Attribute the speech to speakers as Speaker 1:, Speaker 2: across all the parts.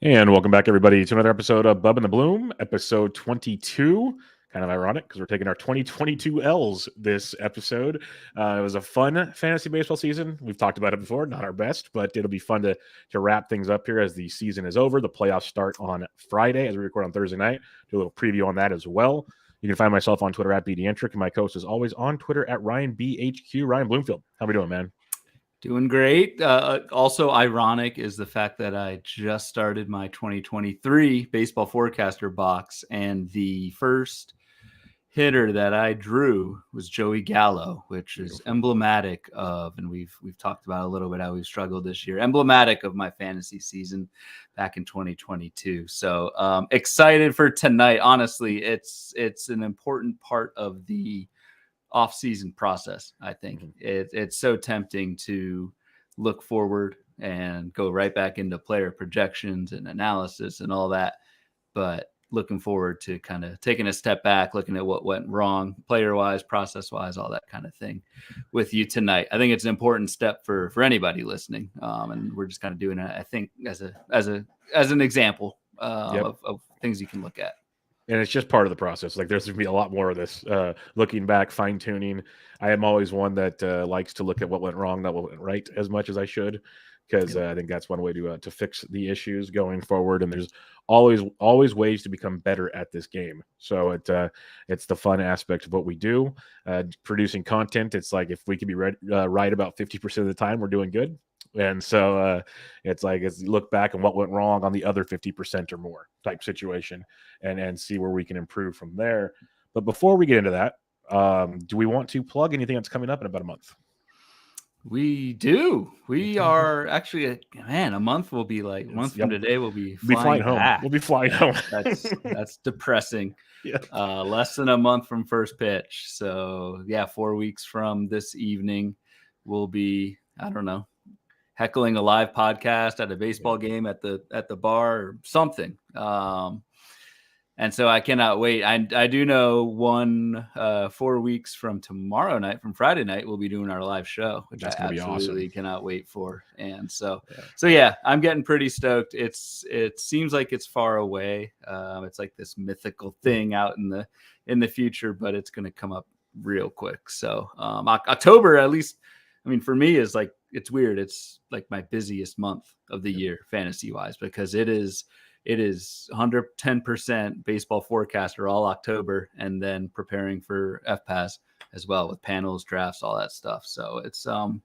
Speaker 1: And welcome back, everybody, to another episode of Bubba the Bloom, episode 22. Kind of ironic because we're taking our 2022 L's this episode. It was a fun fantasy baseball season. We've talked about it before, not our best, but it'll be fun to wrap things up here as the season is over. The playoffs start on Friday as we record on Thursday night. Do a little preview on that as well. You can find myself on Twitter at BDentric, and my co-host is always on Twitter at RyanBHQ. Ryan Bloomfield, how we doing, man?
Speaker 2: Doing great. Also ironic is the fact that I just started my 2023 baseball forecaster box, and the first hitter that I drew was Joey Gallo, which is emblematic of, and we've talked about a little bit how we've struggled this year, emblematic of my fantasy season back in 2022. So excited for tonight. Honestly, it's an important part of the off-season process. I think it's so tempting to look forward and go right back into player projections and analysis and all that, but looking forward to kind of taking a step back, looking at what went wrong player-wise, process-wise, all that kind of thing with you tonight. I think it's an important step for anybody listening, and we're just kind of doing it, I think, as an example of things you can look at.
Speaker 1: And it's just part of the process. Like, there's going to be a lot more of this looking back, fine tuning. I am always one that likes to look at what went wrong, not what went right, as much as I should, because I think that's one way to fix the issues going forward. And there's always ways to become better at this game. So it's the fun aspect of what we do. Producing content, it's like if we can be right about 50% of the time, we're doing good. And so it's like it's look back and what went wrong on the other 50% or more type situation and see where we can improve from there. But before we get into that, do we want to plug anything that's coming up in about a month?
Speaker 2: We do. We are actually, a month will be like, a month from today we'll be flying
Speaker 1: home.
Speaker 2: back.
Speaker 1: We'll be flying home.
Speaker 2: That's depressing.
Speaker 1: Yeah.
Speaker 2: Less than a month from first pitch. So 4 weeks from this evening, we'll be, I don't know, heckling a live podcast at a baseball game at the bar or something. And so I cannot wait. I do know 4 weeks from tomorrow night, from Friday night, we'll be doing our live show, which I absolutely cannot wait for. And so I'm getting pretty stoked. It seems like it's far away. It's like this mythical thing out in the future, but it's going to come up real quick. So October, at least, I mean, for me, is like, it's weird. It's like my busiest month of the year, fantasy wise, because it is 110% baseball forecaster all October, and then preparing for FPAS as well with panels, drafts, all that stuff. So it's I'm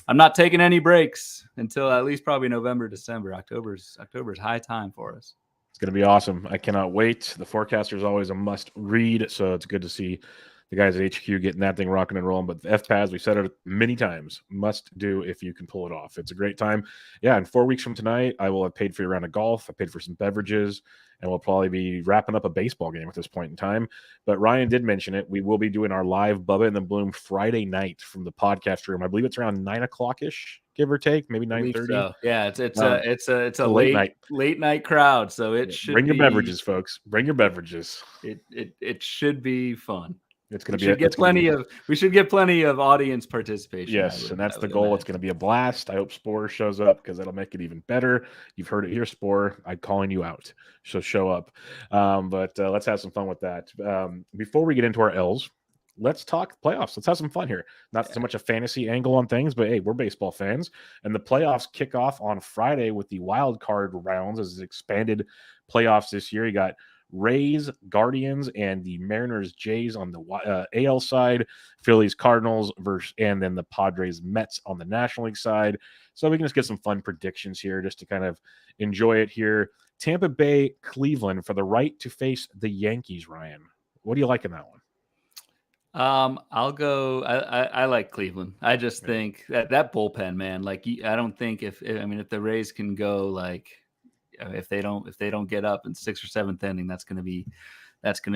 Speaker 2: not taking any breaks until at least probably November, December. October's high time for us.
Speaker 1: It's going to be awesome. I cannot wait. The forecaster is always a must read, so it's good to see the guys at HQ getting that thing rocking and rolling. But the FPAS, we said it many times, must do if you can pull it off. It's a great time. Yeah, and 4 weeks from tonight, I will have paid for a round of golf. I paid for some beverages, and we'll probably be wrapping up a baseball game at this point in time. But Ryan did mention it. We will be doing our live Bubba and the Bloom Friday night from the podcast room. I believe it's around 9 o'clock-ish, give or take, maybe 9:30.
Speaker 2: So. Yeah, it's a late night crowd. So it should
Speaker 1: bring your beverages, folks. Bring your beverages.
Speaker 2: It should be fun.
Speaker 1: It's going to
Speaker 2: be we should get plenty of audience participation.
Speaker 1: Yes, and that's the goal. Imagine. It's going to be a blast. I hope Spore shows up because that'll make it even better. You've heard it here, Spore. I'm calling you out. So show up. But let's have some fun with that. Before we get into our L's, let's talk playoffs. Let's have some fun here. Not so much a fantasy angle on things, but hey, we're baseball fans. And the playoffs kick off on Friday with the wild card rounds as expanded playoffs this year. You got Rays, Guardians, and the Mariners, Jays on the AL side, Phillies, Cardinals, and then the Padres, Mets on the National League side. So we can just get some fun predictions here just to kind of enjoy it here. Tampa Bay, Cleveland for the right to face the Yankees, Ryan. What do you like in that one?
Speaker 2: I'll go. I like Cleveland. I just think that bullpen, man. Like, I don't think if the Rays can go like, if they don't get up in 6th or 7th inning, that's going to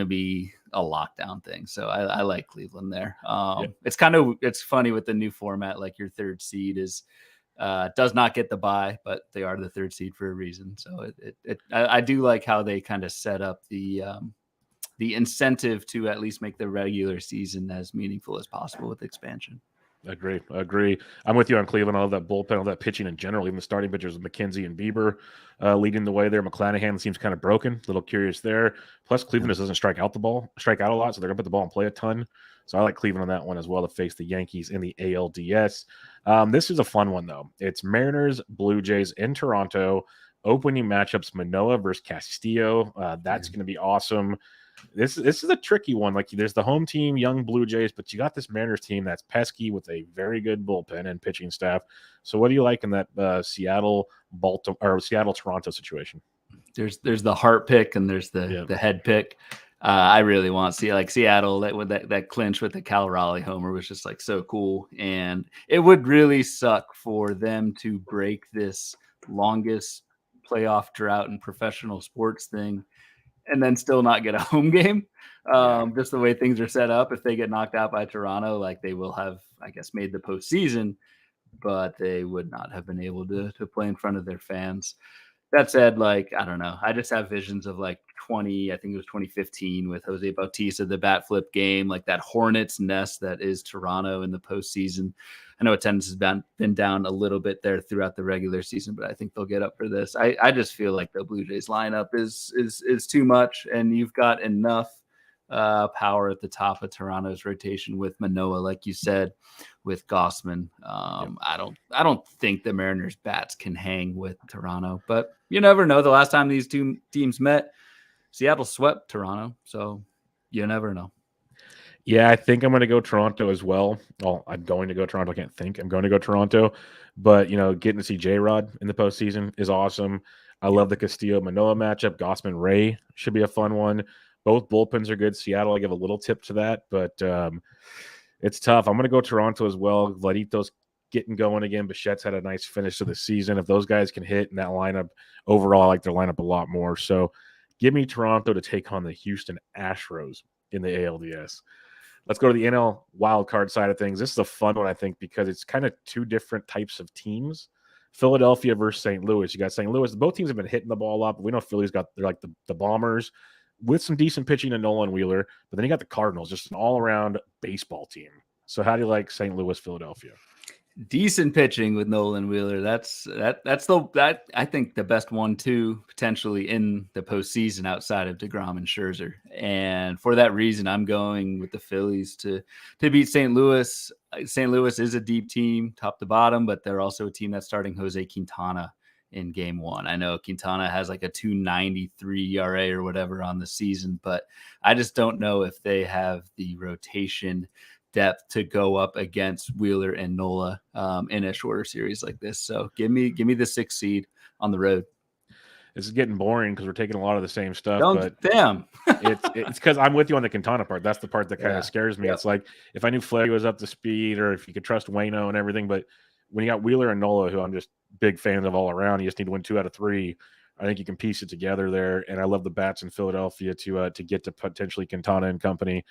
Speaker 2: be a lockdown thing. So I like Cleveland there. It's funny with the new format, like your third seed does not get the bye, but they are the third seed for a reason. So I do like how they kind of set up the incentive to at least make the regular season as meaningful as possible with expansion.
Speaker 1: Agree. I'm with you on Cleveland. I love that bullpen, all that pitching in general. Even the starting pitchers, McKenzie and Bieber, leading the way there. McClanahan seems kind of broken. A little curious there. Plus, Cleveland just doesn't strike out a lot, so they're gonna put the ball and play a ton. So I like Cleveland on that one as well to face the Yankees in the ALDS. This is a fun one though. It's Mariners, Blue Jays in Toronto. Opening matchups: Manoah versus Castillo. That's going to be awesome. This is a tricky one. Like there's the home team, young Blue Jays, but you got this Mariners team that's pesky with a very good bullpen and pitching staff. So what do you like in that Seattle Toronto situation?
Speaker 2: There's the heart pick and there's the head pick. I really want to see like Seattle that clinch with the Cal Raleigh homer was just like so cool, and it would really suck for them to break this longest playoff drought in professional sports thing and then still not get a home game. Just the way things are set up, if they get knocked out by Toronto, like they will have, I guess, made the postseason, but they would not have been able to play in front of their fans. That said, like, I don't know. I just have visions of like I think it was 2015 with Jose Bautista, the bat flip game, like that hornet's nest that is Toronto in the postseason. I know attendance has been down a little bit there throughout the regular season, but I think they'll get up for this. I just feel like the Blue Jays lineup is too much, and you've got enough power at the top of Toronto's rotation with Manoah, like you said, with Grossman. I don't think the Mariners bats can hang with Toronto, but you never know. The last time these two teams met, Seattle swept Toronto, so you never know.
Speaker 1: Yeah, I think I'm going to go Toronto as well. Well, I'm going to go Toronto. I can't think. I'm going to go Toronto. But, getting to see J-Rod in the postseason is awesome. I love the Castillo-Manoah matchup. Gossman-Ray should be a fun one. Both bullpens are good. Seattle, I give a little tip to that, but it's tough. I'm going to go Toronto as well. Vladito's getting going again. Bichette's had a nice finish to the season. If those guys can hit in that lineup, overall, I like their lineup a lot more. So give me Toronto to take on the Houston Astros in the ALDS. Let's go to the NL wild card side of things. This is a fun one, I think, because it's kind of two different types of teams. Philadelphia versus St. Louis. You got St. Louis. Both teams have been hitting the ball up. We know Philly's they're like the Bombers with some decent pitching to Nolan Wheeler. But then you got the Cardinals, just an all-around baseball team. So how do you like St. Louis, Philadelphia?
Speaker 2: Decent pitching with Nolan Wheeler. That's I think the best 1-2 potentially in the postseason outside of DeGrom and Scherzer. And for that reason, I'm going with the Phillies to beat St. Louis. St. Louis is a deep team, top to bottom, but they're also a team that's starting Jose Quintana in game one. I know Quintana has like a 2.93 ERA or whatever on the season, but I just don't know if they have the rotation depth to go up against Wheeler and Nola in a shorter series like this. So give me the 6th seed on the road.
Speaker 1: This is getting boring because we're taking a lot of the same stuff. It's because I'm with you on the Quintana part. That's the part that kind of scares me. Yep. It's like if I knew Flair was up to speed or if you could trust Waino and everything, but when you got Wheeler and Nola, who I'm just big fans of all around, you just need to win 2 out of 3. I think you can piece it together there. And I love the bats in Philadelphia to get to potentially Quintana and company.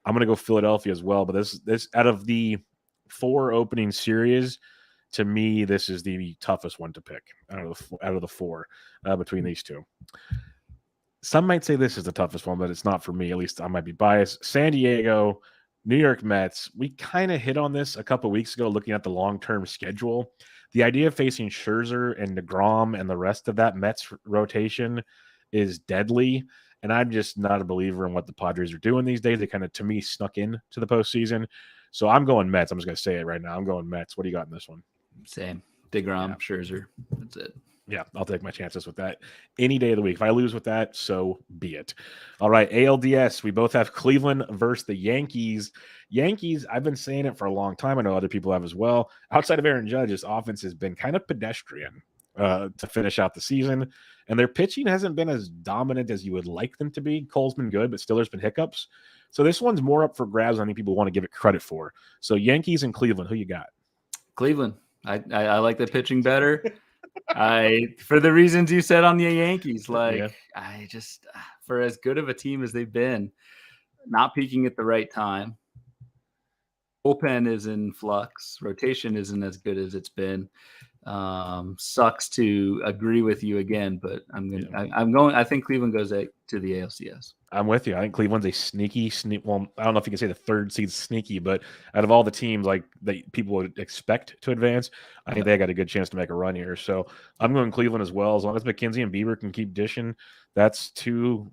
Speaker 1: I'm going to go Philadelphia as well, but this out of the 4 opening series, to me, this is the toughest one to pick out of the 4 between these two. Some might say this is the toughest one, but it's not for me. At least I might be biased. San Diego, New York Mets. We kind of hit on this a couple weeks ago, looking at the long-term schedule. The idea of facing Scherzer and DeGrom and the rest of that Mets rotation is deadly. And I'm just not a believer in what the Padres are doing these days. They kind of, to me, snuck in to the postseason. So I'm going Mets. I'm just going to say it right now. I'm going Mets. What do you got in this one?
Speaker 2: Same. DeGrom, Scherzer. That's it.
Speaker 1: Yeah, I'll take my chances with that any day of the week. If I lose with that, so be it. All right, ALDS. We both have Cleveland versus the Yankees. Yankees, I've been saying it for a long time. I know other people have as well. Outside of Aaron Judge, his offense has been kind of pedestrian to finish out the season. And their pitching hasn't been as dominant as you would like them to be. Cole's been good, but still there's been hiccups. So this one's more up for grabs than I think people want to give it credit for. So Yankees and Cleveland, who you got?
Speaker 2: Cleveland. I like the pitching better. For the reasons you said on the Yankees, I just, for as good of a team as they've been, not peaking at the right time. Bullpen is in flux. Rotation isn't as good as it's been. Sucks to agree with you again, but I think Cleveland goes to the ALCS.
Speaker 1: I'm with you. I think Cleveland's a sneaky. Well, I don't know if you can say the third seed's sneaky, but out of all the teams like that people would expect to advance, I think they got a good chance to make a run here. So I'm going Cleveland as well. As long as McKenzie and Bieber can keep dishing, that's two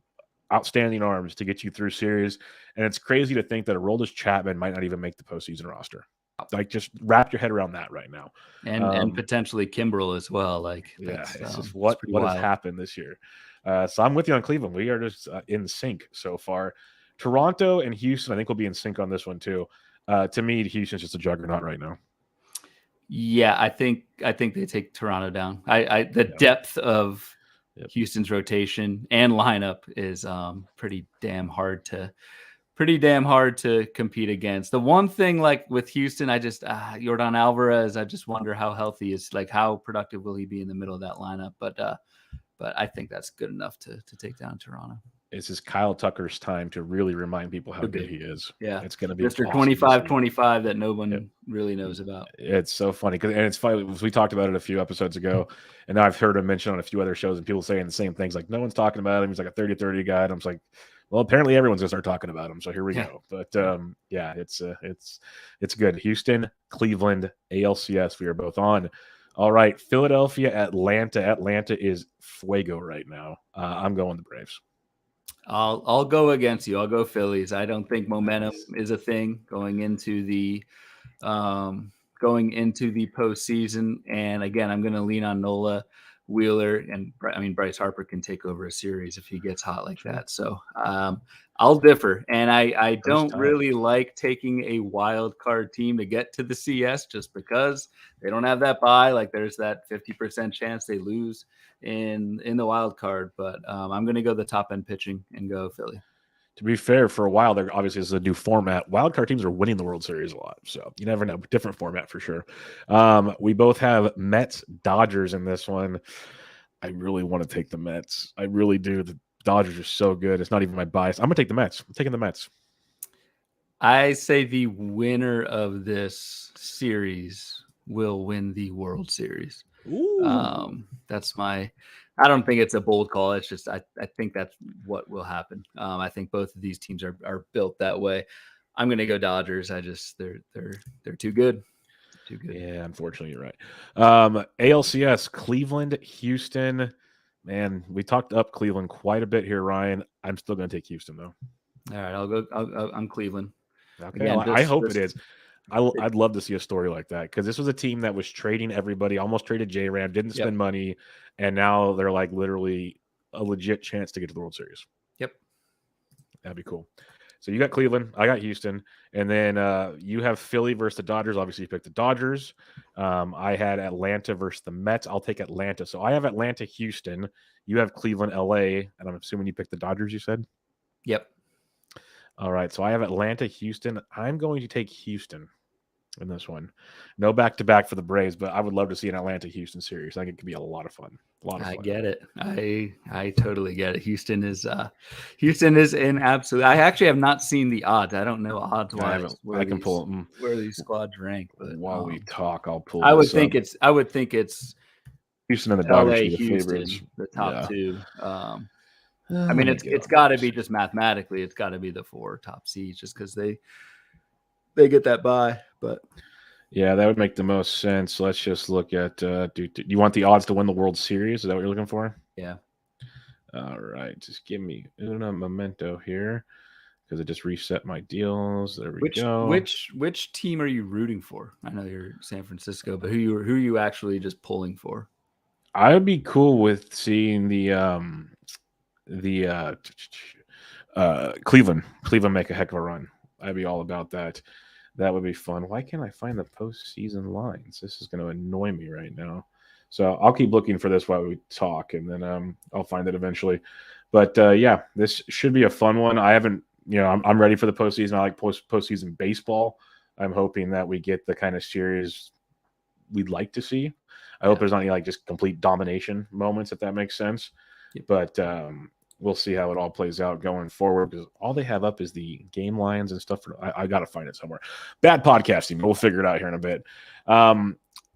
Speaker 1: outstanding arms to get you through series. And it's crazy to think that Aroldis Chapman might not even make the postseason roster. Like, just wrap your head around that right now.
Speaker 2: And potentially Kimbrel as well. Like,
Speaker 1: it's just what has happened this year. So I'm with you on Cleveland. We are just in sync so far. Toronto and Houston, I think, will be in sync on this one too. To me, Houston's just a juggernaut right now.
Speaker 2: Yeah, I think they take Toronto down. The depth of Houston's rotation and lineup is pretty damn hard to compete against. The one thing, like with Houston, I just Yordan Alvarez, I just wonder how healthy is, like how productive will he be in the middle of that lineup. But I think that's good enough to take down Toronto.
Speaker 1: This is Kyle Tucker's time to really remind people how good he is.
Speaker 2: Yeah,
Speaker 1: it's going to be
Speaker 2: Mr. 25-25 that no one really knows about.
Speaker 1: It's so funny and it's funny. We talked about it a few episodes ago, and now I've heard him mention on a few other shows, and people saying the same things. Like, no one's talking about him. He's like a 30-30 guy. And I'm just like, well, apparently everyone's gonna start talking about him. So here we go. But it's good. Houston, Cleveland, ALCS. We are both on. All right, Philadelphia, Atlanta. Atlanta is fuego right now. I'm going the Braves.
Speaker 2: I'll go against you. I'll go Phillies. I don't think momentum is a thing going into the postseason. And again, I'm going to lean on Nola, Wheeler, and Bryce Harper can take over a series if he gets hot like that. So I'll differ. And I don't really like taking a wild card team to get to the CS just because they don't have that bye. Like, there's that 50% chance they lose in the wild card. But I'm going to go the top end pitching and go Philly.
Speaker 1: To be fair, for a while there, obviously, this is a new format. Wild card teams are winning the World Series a lot, so you never know. Different format for sure. We both have Mets, Dodgers in this one. I really want to take the Mets. I really do. The Dodgers are so good. It's not even my bias. I'm gonna take the Mets. I'm taking the Mets.
Speaker 2: I say the winner of this series will win the World Series. That's my. I don't think it's a bold call. It's just I think that's what will happen. I think both of these teams are built that way. I'm going to go Dodgers. They're too good. Too good.
Speaker 1: Yeah, unfortunately, you're right. ALCS, Cleveland, Houston. Man, we talked up Cleveland quite a bit here, Ryan. I'm still going to take Houston though.
Speaker 2: All right, I'm Cleveland.
Speaker 1: Okay, again, I hope it is. I'd love to see a story like that, because this was a team that was trading everybody, almost traded J-Ram, didn't spend money, and now they're like literally a legit chance to get to the World Series.
Speaker 2: Yep.
Speaker 1: That'd be cool. So you got Cleveland, I got Houston, and then you have Philly versus the Dodgers. Obviously, you picked the Dodgers. I had Atlanta versus the Mets. I'll take Atlanta. So I have Atlanta, Houston. You have Cleveland, LA, and I'm assuming you picked the Dodgers, you said?
Speaker 2: Yep.
Speaker 1: All right, so I have Atlanta, Houston. I'm going to take Houston in this one. No back-to-back for the Braves, but I would love to see an Atlanta-Houston series. I think it could be a lot of fun.
Speaker 2: I get it. I totally get it. Houston is in absolute. I actually have not seen the odds. I don't know odds wise.
Speaker 1: I can pull them.
Speaker 2: Where these squads rank. But
Speaker 1: while we talk, I'll pull.
Speaker 2: I would think it's
Speaker 1: Houston and the Dodgers,
Speaker 2: LA, Houston, the top two. I mean, it's got to be just mathematically, it's got to be the 4 top seeds, just because they get that bye. But
Speaker 1: yeah, that would make the most sense. Let's just look at. Do you want the odds to win the World Series? Is that what you're looking for?
Speaker 2: Yeah.
Speaker 1: All right, just give me a memento here, because it just reset my deals. There we go.
Speaker 2: Which team are you rooting for? I know you're San Francisco, but who are you actually just pulling for?
Speaker 1: I would be cool with seeing the Cleveland make a heck of a run. I'd be all about that. That would be fun. Why can't I find the postseason lines? This is going to annoy me right now. So I'll keep looking for this while we talk, and then I'll find it eventually. But yeah, this should be a fun one. I haven't, I'm ready for the postseason. I like postseason baseball. I'm hoping that we get the kind of series we'd like to see. I hope there's not any just complete domination moments, if that makes sense. Yep. But we'll see how it all plays out going forward, because all they have up is the game lines and stuff. I got to find it somewhere. Bad podcasting, but we'll figure it out here in a bit.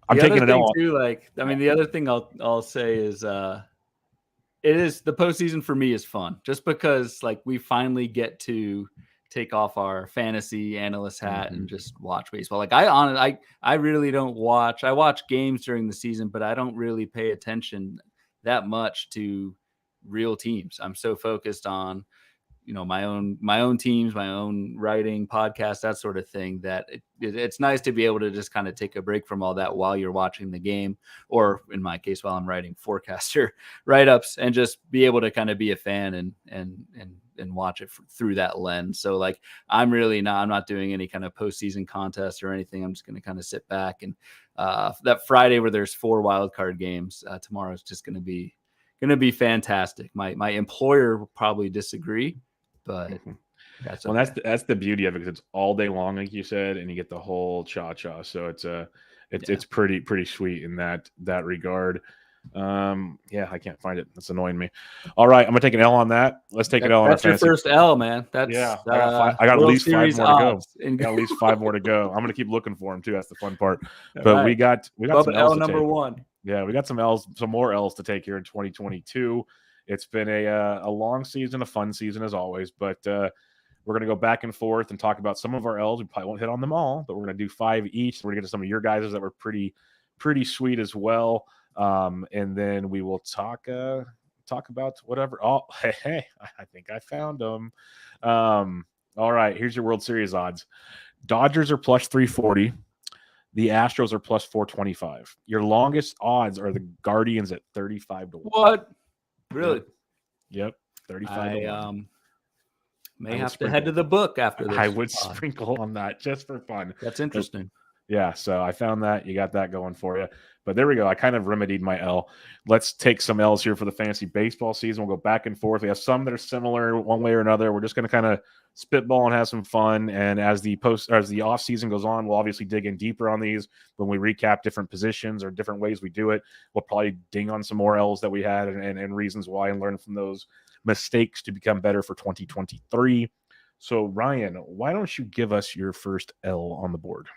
Speaker 1: I'm taking an L.
Speaker 2: Too, the other thing I'll say is it is the postseason for me is fun just because we finally get to take off our fantasy analyst hat and just watch baseball. I really don't watch. I watch games during the season, but I don't really pay attention that much to real teams. I'm so focused on my own teams, my own writing, podcast, that sort of thing, that it's nice to be able to just kind of take a break from all that while you're watching the game, or in my case, while I'm writing forecaster write-ups, and just be able to kind of be a fan and watch it through that lens. So I'm not doing any kind of postseason contest or anything. I'm just going to kind of sit back and that Friday where there's 4 wild card games, tomorrow is just going to be fantastic. My employer will probably disagree, but that's okay.
Speaker 1: That's the beauty of it, because it's all day long, like you said, and you get the whole cha-cha. So it's pretty sweet in that regard. I can't find it. That's annoying me. All right, I'm gonna take an L on that. Let's take an L on
Speaker 2: that's your first L, man. That's
Speaker 1: I got at least 5 more to go. Got at least 5 more to go. I'm gonna keep looking for them too. That's the fun part. But we got some L's
Speaker 2: number 1.
Speaker 1: Yeah, we got some more L's to take here in 2022. It's been a long season, a fun season as always, but we're going to go back and forth and talk about some of our L's. We probably won't hit on them all, but we're going to do 5 each. We're going to get to some of your guys that were pretty sweet as well. And then we will talk about whatever. Oh, hey, I think I found them. All right, here's your World Series odds. Dodgers are plus 340. The Astros are plus 425. Your longest odds are the Guardians at 35 to 1.
Speaker 2: What? Really?
Speaker 1: Yep. 35 to 1.
Speaker 2: May have to head to the book after this.
Speaker 1: I would sprinkle on that just for fun.
Speaker 2: That's interesting.
Speaker 1: Yeah, so I found that. You got that going for you. But there we go. I kind of remedied my L. Let's take some L's here for the fantasy baseball season. We'll go back and forth. We have some that are similar one way or another. We're just going to kind of spitball and have some fun. And as the off season goes on, we'll obviously dig in deeper on these when we recap different positions or different ways we do it. We'll probably ding on some more L's that we had and reasons why, and learn from those mistakes to become better for 2023. So Ryan, why don't you give us your first L on the board?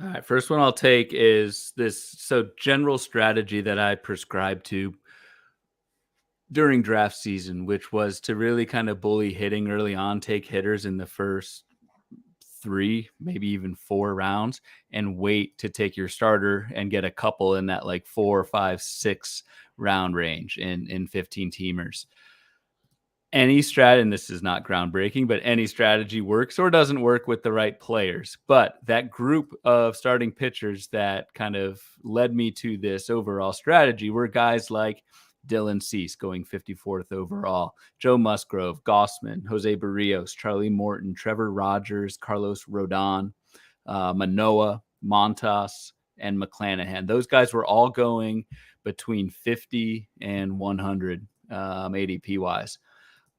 Speaker 2: All right, first one I'll take is this general strategy that I prescribed to during draft season, which was to really kind of bully hitting early on, take hitters in the first 3, maybe even 4 rounds, and wait to take your starter and get a couple in that 4, 5, 6 round range in 15 teamers. Any strategy, and this is not groundbreaking, but any strategy works or doesn't work with the right players. But that group of starting pitchers that kind of led me to this overall strategy were guys like Dylan Cease going 54th overall, Joe Musgrove, Gossman, Jose Barrios, Charlie Morton, Trevor Rogers, Carlos Rodon, Manoah, Montas, and McClanahan. Those guys were all going between 50 and 100 ADP wise.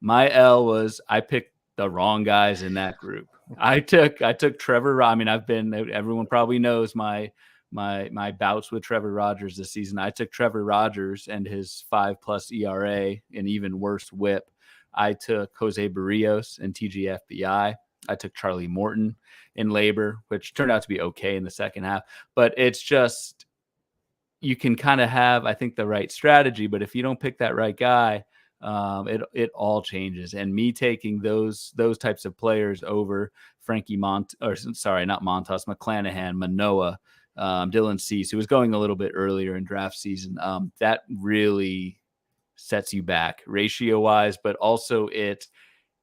Speaker 2: My L was I picked the wrong guys in that group. I took Trevor. Everyone probably knows my bouts with Trevor Rogers this season. I took Trevor Rogers and his 5+ ERA and even worse WHIP. I took Jose Barrios and TGFBI. I took Charlie Morton in labor, which turned out to be okay in the second half. But it's just, you can kind of have, I think, the right strategy, but if you don't pick that right guy, it all changes. And me taking those types of players over McClanahan, Manoah, Dylan Cease, who was going a little bit earlier in draft season, that really sets you back ratio wise, but also it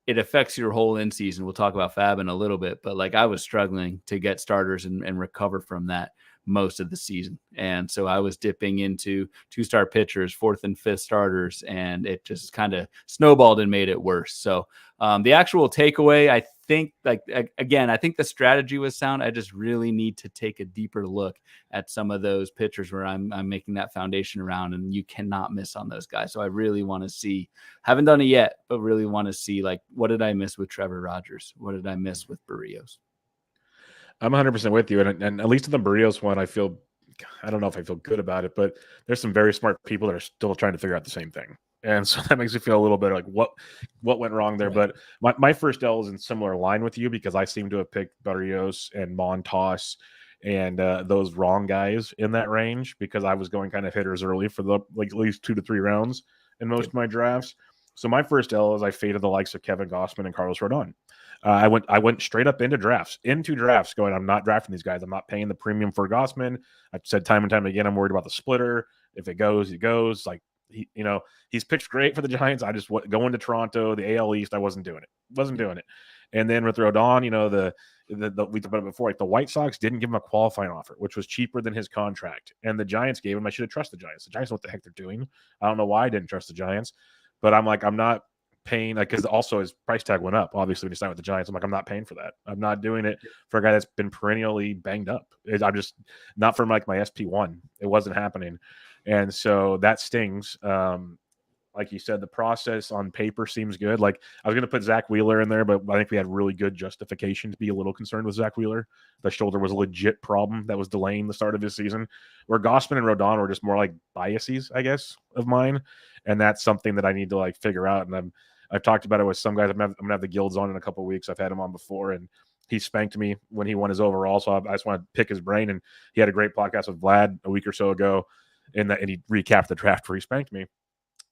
Speaker 2: affects your whole in season. We'll talk about Fab in a little bit, but I was struggling to get starters and recover from that most of the season. And so I was dipping into 2-star pitchers, 4th and 5th starters, and it just kind of snowballed and made it worse. So the actual takeaway, I think, I think the strategy was sound. I just really need to take a deeper look at some of those pitchers where I'm making that foundation around, and you cannot miss on those guys. So I really want to see, haven't done it yet, but really want to see, what did I miss with Trevor Rogers? What did I miss with Barrios?
Speaker 1: I'm 100% with you. And at least in the Barrios one, I don't know if I feel good about it, but there's some very smart people that are still trying to figure out the same thing. And so that makes me feel a little bit like what went wrong there. Right. But my first L is in similar line with you, because I seem to have picked Barrios and Montas and those wrong guys in that range because I was going kind of hitters early for the at least 2 to 3 rounds in most of my drafts. So my first L is I faded the likes of Kevin Gossman and Carlos Rodon. I went straight up into drafts going, I'm not drafting these guys. I'm not paying the premium for Gossman. I've said time and time again, I'm worried about the splitter. If it goes, he goes. Like, he's pitched great for the Giants. I just going to Toronto, the AL East. I wasn't doing it. And then with Rodon, we talked about it before. Like the White Sox didn't give him a qualifying offer, which was cheaper than his contract, and the Giants gave him. I should have trusted the Giants. The Giants know what the heck they're doing. I don't know why I didn't trust the Giants, but I'm like, I'm not paying, like, because also his price tag went up. Obviously, when he signed with the Giants, I'm like, I'm not paying for that. I'm not doing it for a guy that's been perennially banged up. I'm just not from like my SP1. It wasn't happening, and so that stings. Like you said, the process on paper seems good. Like I was going to put Zach Wheeler in there, but I think we had really good justification to be a little concerned with Zach Wheeler. The shoulder was a legit problem that was delaying the start of his season, where Gossman and Rodon were just more like biases, I guess, of mine. And that's something that I need to like figure out. And I've talked about it with some guys. I'm going to have the Guilds on in a couple of weeks. I've had him on before, and he spanked me when he won his overall. So I just want to pick his brain. And he had a great podcast with Vlad a week or so ago, and he recapped the draft where he spanked me.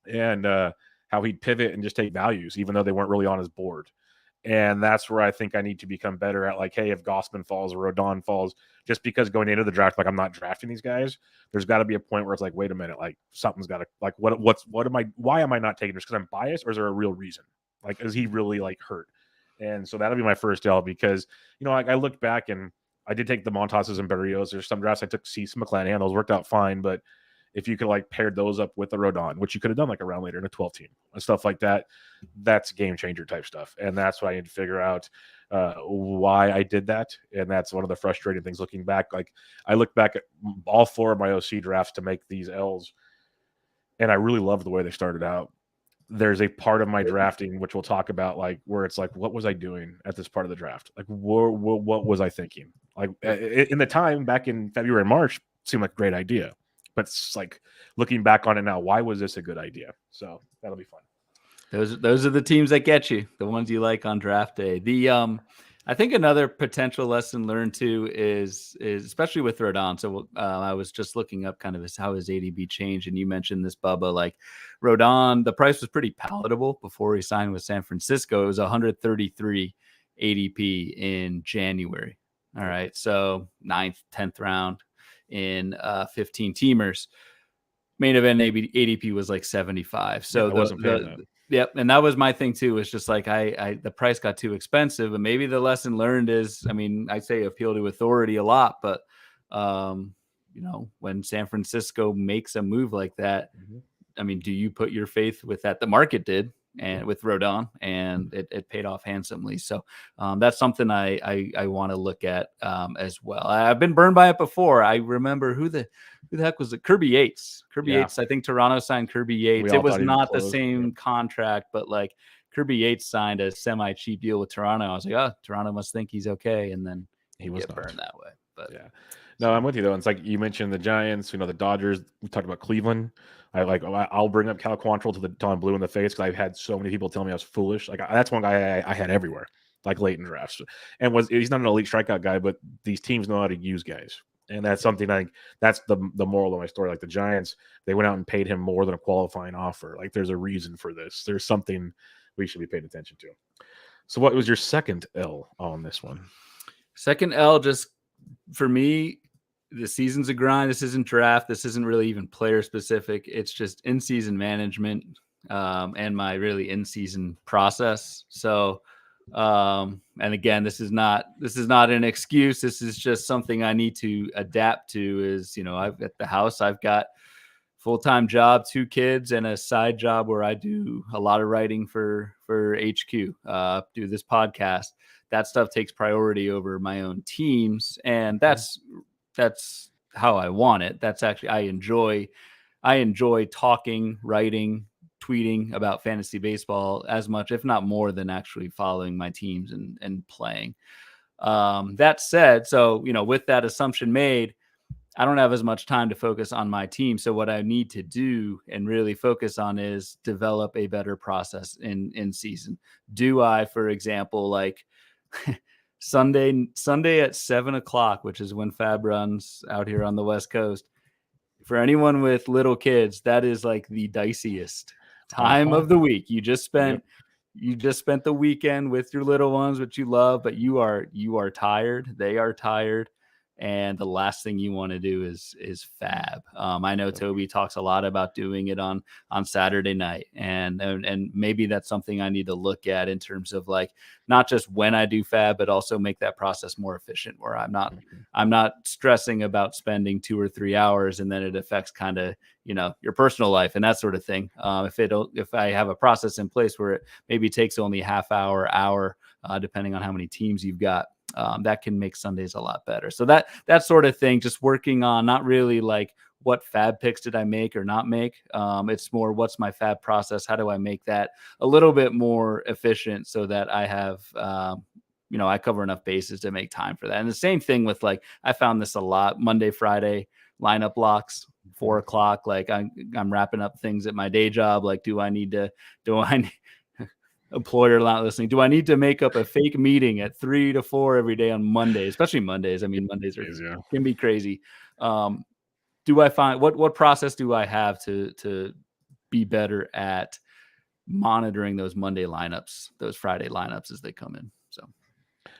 Speaker 1: And how he'd pivot and just take values, even though they weren't really on his board. And that's where I think I need to become better at, like, hey, if Gossman falls or Rodon falls, just because going into the draft, like, I'm not drafting these guys, there's got to be a point where it's like, wait a minute, like, something's got to, like, why am I not taking this? Because I'm biased, or is there a real reason? Like, is he really, like, hurt? And so that'll be my first L, because, I looked back and I did take the Montazes and Berrios. There's some drafts I took Cease McClanahan. Those worked out fine, but if you could like pair those up with the Rodon, which you could have done like a round later in a 12 team and stuff like that, that's game changer type stuff. And that's what I need to figure out why I did that. And that's one of the frustrating things looking back. Like I look back at all 4 of my OC drafts to make these L's, and I really love the way they started out. There's a part of my drafting, which we'll talk about, like where it's like, what was I doing at this part of the draft? Like, what was I thinking? Like in the time back in February and March, seemed like a great idea. But it's like looking back on it now, why was this a good idea? So that'll be fun.
Speaker 2: Those are the teams that get you, the ones you like on draft day. I think another potential lesson learned too is especially with Rodon. So I was just looking up kind of how his ADP changed, and you mentioned this, Bubba. Like Rodon, the price was pretty palatable before he signed with San Francisco. It was 133 ADP in January. All right, so 9th, 10th round in 15 teamers. Main event ADP was like 75. So yep. And that was my thing too. It's just like the price got too expensive, and maybe the lesson learned is, I mean, I say appeal to authority a lot, but when San Francisco makes a move like that, I mean, do you put your faith with that? The market did, and with Rodon, and it paid off handsomely. So that's something I want to look at as well. I've been burned by it before. I remember who the heck was it? Kirby Yates. Yates. I think Toronto signed Kirby Yates. It was not the same contract, but like Kirby Yates signed a semi-cheap deal with Toronto. I was like, oh, Toronto must think he's okay, and then he was burned that way. But
Speaker 1: yeah. No, I'm with you though. It's like you mentioned the Giants, the Dodgers. We talked about Cleveland. I'll bring up Cal Quantrill till I'm blue in the face, because I've had so many people tell me I was foolish. Like that's one guy I had everywhere, like late in drafts, and he's not an elite strikeout guy, but these teams know how to use guys, and that's something that's the moral of my story. Like the Giants, they went out and paid him more than a qualifying offer. Like there's a reason for this. There's something we should be paying attention to. So what was your second L on this one?
Speaker 2: Second L, just for me, the season's a grind. This isn't draft. This isn't really even player specific. It's just in-season management and my really in-season process. So, and again, this is not an excuse. This is just something I need to adapt to. Is I've at the house, I've got full-time job, 2 kids, and a side job where I do a lot of writing for HQ. Do this podcast. That stuff takes priority over my own teams, and that's how I want it. That's actually, I enjoy talking, writing, tweeting about fantasy baseball as much, if not more, than actually following my teams and playing. That said, so, with that assumption made, I don't have as much time to focus on my team. So what I need to do and really focus on is develop a better process in season. Do I, for example, like Sunday at 7:00, which is when Fab runs out here on the West Coast. For anyone with little kids, that is like the diciest time of the week. You just spent the weekend with your little ones, which you love, but you are tired. They are tired. And the last thing you want to do is fab. I know Toby talks a lot about doing it on Saturday night, and maybe that's something I need to look at in terms of like not just when I do fab, but also make that process more efficient, where I'm not stressing about spending 2 or 3 hours and then it affects kind of your personal life and that sort of thing. If I have a process in place where it maybe takes only half hour, depending on how many teams you've got. That can make Sundays a lot better. So that sort of thing, just working on not really like what fab picks did I make or not make. It's more what's my fab process? How do I make that a little bit more efficient so that I have, I cover enough bases to make time for that. And the same thing with like, I found this a lot Monday, Friday lineup blocks, 4:00. Like I'm wrapping up things at my day job. Like, do I employer not listening, do I need to make up a fake meeting at 3 to 4 every day on Monday, especially Mondays? I mean, Mondays can be crazy. Do I find what process do I have to be better at monitoring those Monday lineups, those Friday lineups as they come in? So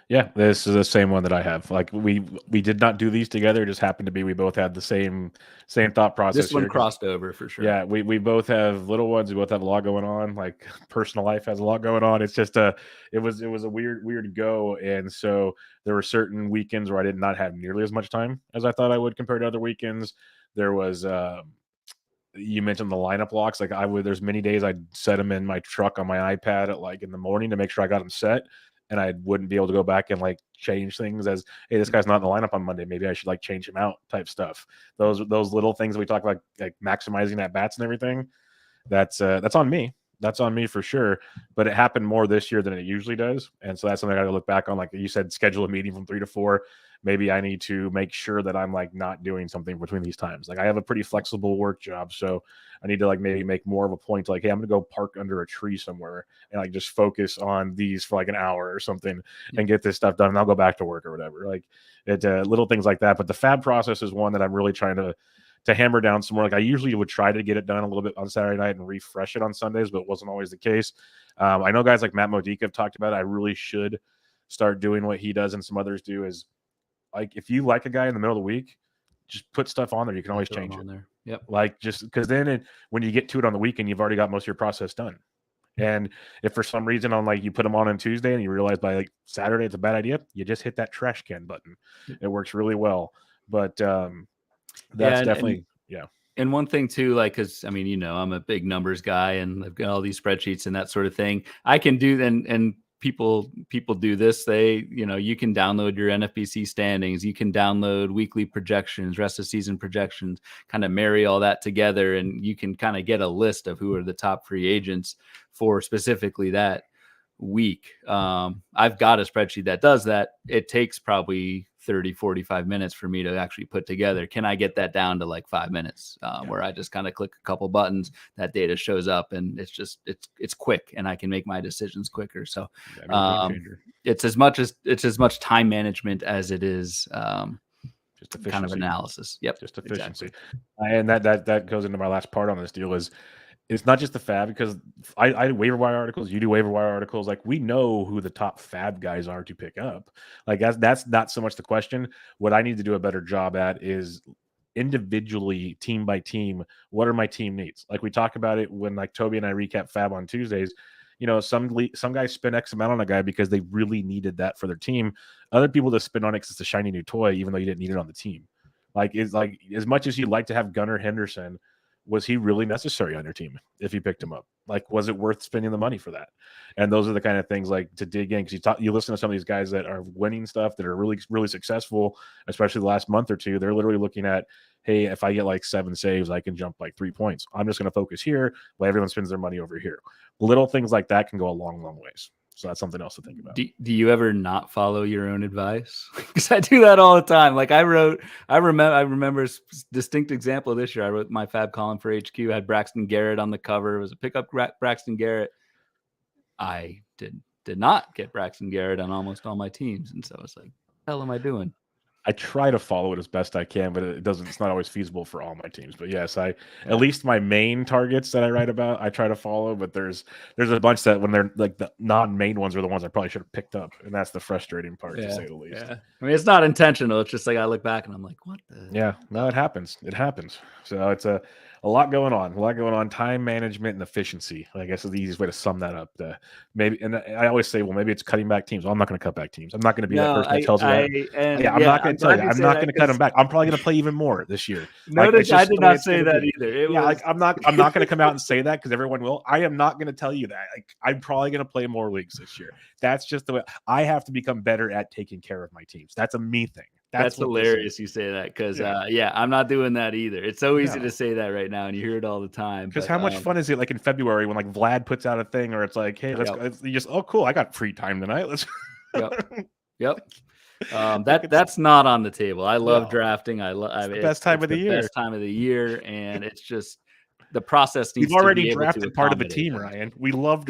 Speaker 1: yeah, this is the same one that I have. Like we did not do these together. It just happened to be we both had the same thought process.
Speaker 2: This one crossed over for sure.
Speaker 1: Yeah, we both have little ones. We both have a lot going on. Like personal life has a lot going on. It's just it was a weird go. And so there were certain weekends where I did not have nearly as much time as I thought I would compared to other weekends. There was you mentioned the lineup locks. Like there's many days I'd set them in my truck on my iPad at like in the morning to make sure I got them set. And I wouldn't be able to go back and like change things as, hey, this guy's not in the lineup on Monday. Maybe I should like change him out type stuff. Those little things we talk about, like maximizing at bats and everything. That's on me. That's on me for sure. But it happened more this year than it usually does. And so that's something I got to look back on. Like you said, schedule a meeting from 3 to 4. Maybe I need to make sure that I'm like not doing something between these times. Like I have a pretty flexible work job. So I need to like maybe make more of a point to like, hey, I'm going to go park under a tree somewhere and like just focus on these for like an hour or something and get this stuff done. And I'll go back to work or whatever. Like it, little things like that. But the fab process is one that I'm really trying to hammer down some more. Like I usually would try to get it done a little bit on Saturday night and refresh it on Sundays, but it wasn't always the case. I know guys like Matt Modica have talked about it. I really should start doing what he does and some others do is like, if you like a guy in the middle of the week, just put stuff on there. You can always change it.
Speaker 2: There. Yep.
Speaker 1: Like just because then when you get to it on the weekend, you've already got most of your process done. And if for some reason on like you put them on Tuesday and you realize by like Saturday it's a bad idea, you just hit that trash can button. It works really well. But that's definitely.
Speaker 2: And one thing too, like, cause I mean, I'm a big numbers guy and I've got all these spreadsheets and that sort of thing. I can do and people do this. They, you can download your NFBC standings. You can download weekly projections, rest of season projections, kind of marry all that together. And you can kind of get a list of who are the top free agents for specifically that week. I've got a spreadsheet that does that. It takes probably 30, 45 minutes for me to actually put together. Can I get that down to like 5 minutes where I just kind of click a couple buttons, that data shows up and it's quick and I can make my decisions quicker. So it's as much time management as it is just efficiency. Kind of analysis. Yep.
Speaker 1: Just efficiency. Exactly. And that goes into my last part on this deal is it's not just the fab, because I do waiver wire articles, you do waiver wire articles. Like we know who the top fab guys are to pick up. Like that's not so much the question. What I need to do a better job at is individually, team by team, what are my team needs? Like we talk about it when like Toby and I recap fab on Tuesdays. Some guys spend X amount on a guy because they really needed that for their team. Other people just spend on it because it's a shiny new toy, even though you didn't need it on the team. Like it's like as much as you'd like to have Gunnar Henderson, was he really necessary on your team if you picked him up? Like, was it worth spending the money for that? And those are the kind of things like to dig in, because you listen to some of these guys that are winning stuff that are really, really successful, especially the last month or two. They're literally looking at, hey, if I get like 7 saves, I can jump like 3 points. I'm just going to focus here while everyone spends their money over here. Little things like that can go a long, long ways. So that's something else to think about.
Speaker 2: Do you ever not follow your own advice? Because I do that all the time. Like I remember a distinct example this year. I wrote my fab column for HQ, had Braxton Garrett on the cover. It was a pickup Braxton Garrett. I did did not get Braxton Garrett on almost all my teams. And so it's like, what the hell am I doing?
Speaker 1: I try to follow it as best I can, but it's not always feasible for all my teams. But yes, at least my main targets that I write about, I try to follow. But there's a bunch that when they're like the non-main ones are the ones I probably should have picked up, and that's the frustrating part to say the least.
Speaker 2: Yeah. I mean, it's not intentional. It's just like I look back and I'm like, what the?
Speaker 1: Yeah, no, it happens. It happens. So it's a lot going on. A lot going on. Time management and efficiency, I guess, is the easiest way to sum that up. Maybe, and I always say, well, maybe it's cutting back teams. Well, I'm not going to cut back teams. I'm not going to be that person that tells you that. I'm not going to tell you. I'm not going to cut them back. I'm probably going to play even more this year.
Speaker 2: Notice I did not say that either.
Speaker 1: I'm not going to come out and say that because everyone will. I am not going to tell you that. I'm probably going to play more leagues this year. That's just the way I have to become better at taking care of my teams. That's a me thing.
Speaker 2: That's hilarious you say that because I'm not doing that either. It's so easy to say that right now and you hear it all the time.
Speaker 1: Because how much fun is it like in February when like Vlad puts out a thing or it's like, hey, let's go. You just, oh cool, I got free time tonight. Let's
Speaker 2: Yep. That's not on the table. I love drafting. I love
Speaker 1: the best time of the year.
Speaker 2: Best time of the year, and it's just the process needs.
Speaker 1: We've already drafted part of the team, Ryan. We love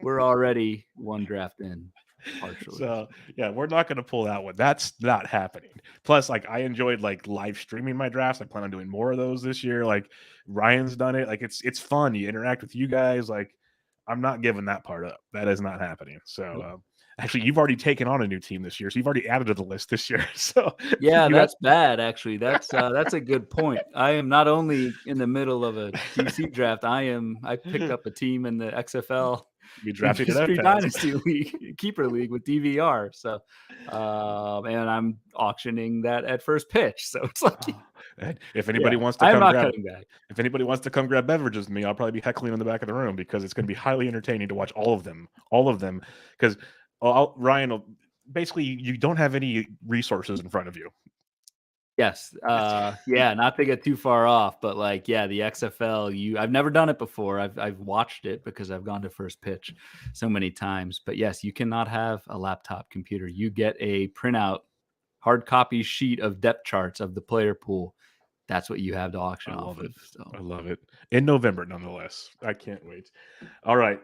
Speaker 2: we're already one draft in. Partially.
Speaker 1: So we're not going to pull that one. That's not happening. Plus, like I enjoyed like live streaming my drafts. I plan on doing more of those this year. Like Ryan's done it. Like it's fun. You interact with you guys. Like I'm not giving that part up. That is not happening. So actually, you've already taken on a new team this year. So you've already added to the list this year. So
Speaker 2: that's bad. Actually, that's a good point. I am not only in the middle of a TC draft. I picked up a team in the XFL.
Speaker 1: We drafted it
Speaker 2: Dynasty League, Keeper League with DVR. So, and I'm auctioning that at first pitch. So it's like,
Speaker 1: if anybody wants to if anybody wants to come grab beverages with me, I'll probably be heckling in the back of the room because it's going to be highly entertaining to watch all of them. Because Ryan, basically, you don't have any resources in front of you.
Speaker 2: Yes. Not to get too far off, but like, the XFL, I've never done it before. I've watched it because I've gone to first pitch so many times, but yes, you cannot have a laptop computer. You get a printout, hard copy sheet of depth charts of the player pool. That's what you have to auction off of. So.
Speaker 1: I love it. In November, nonetheless. I can't wait. All right.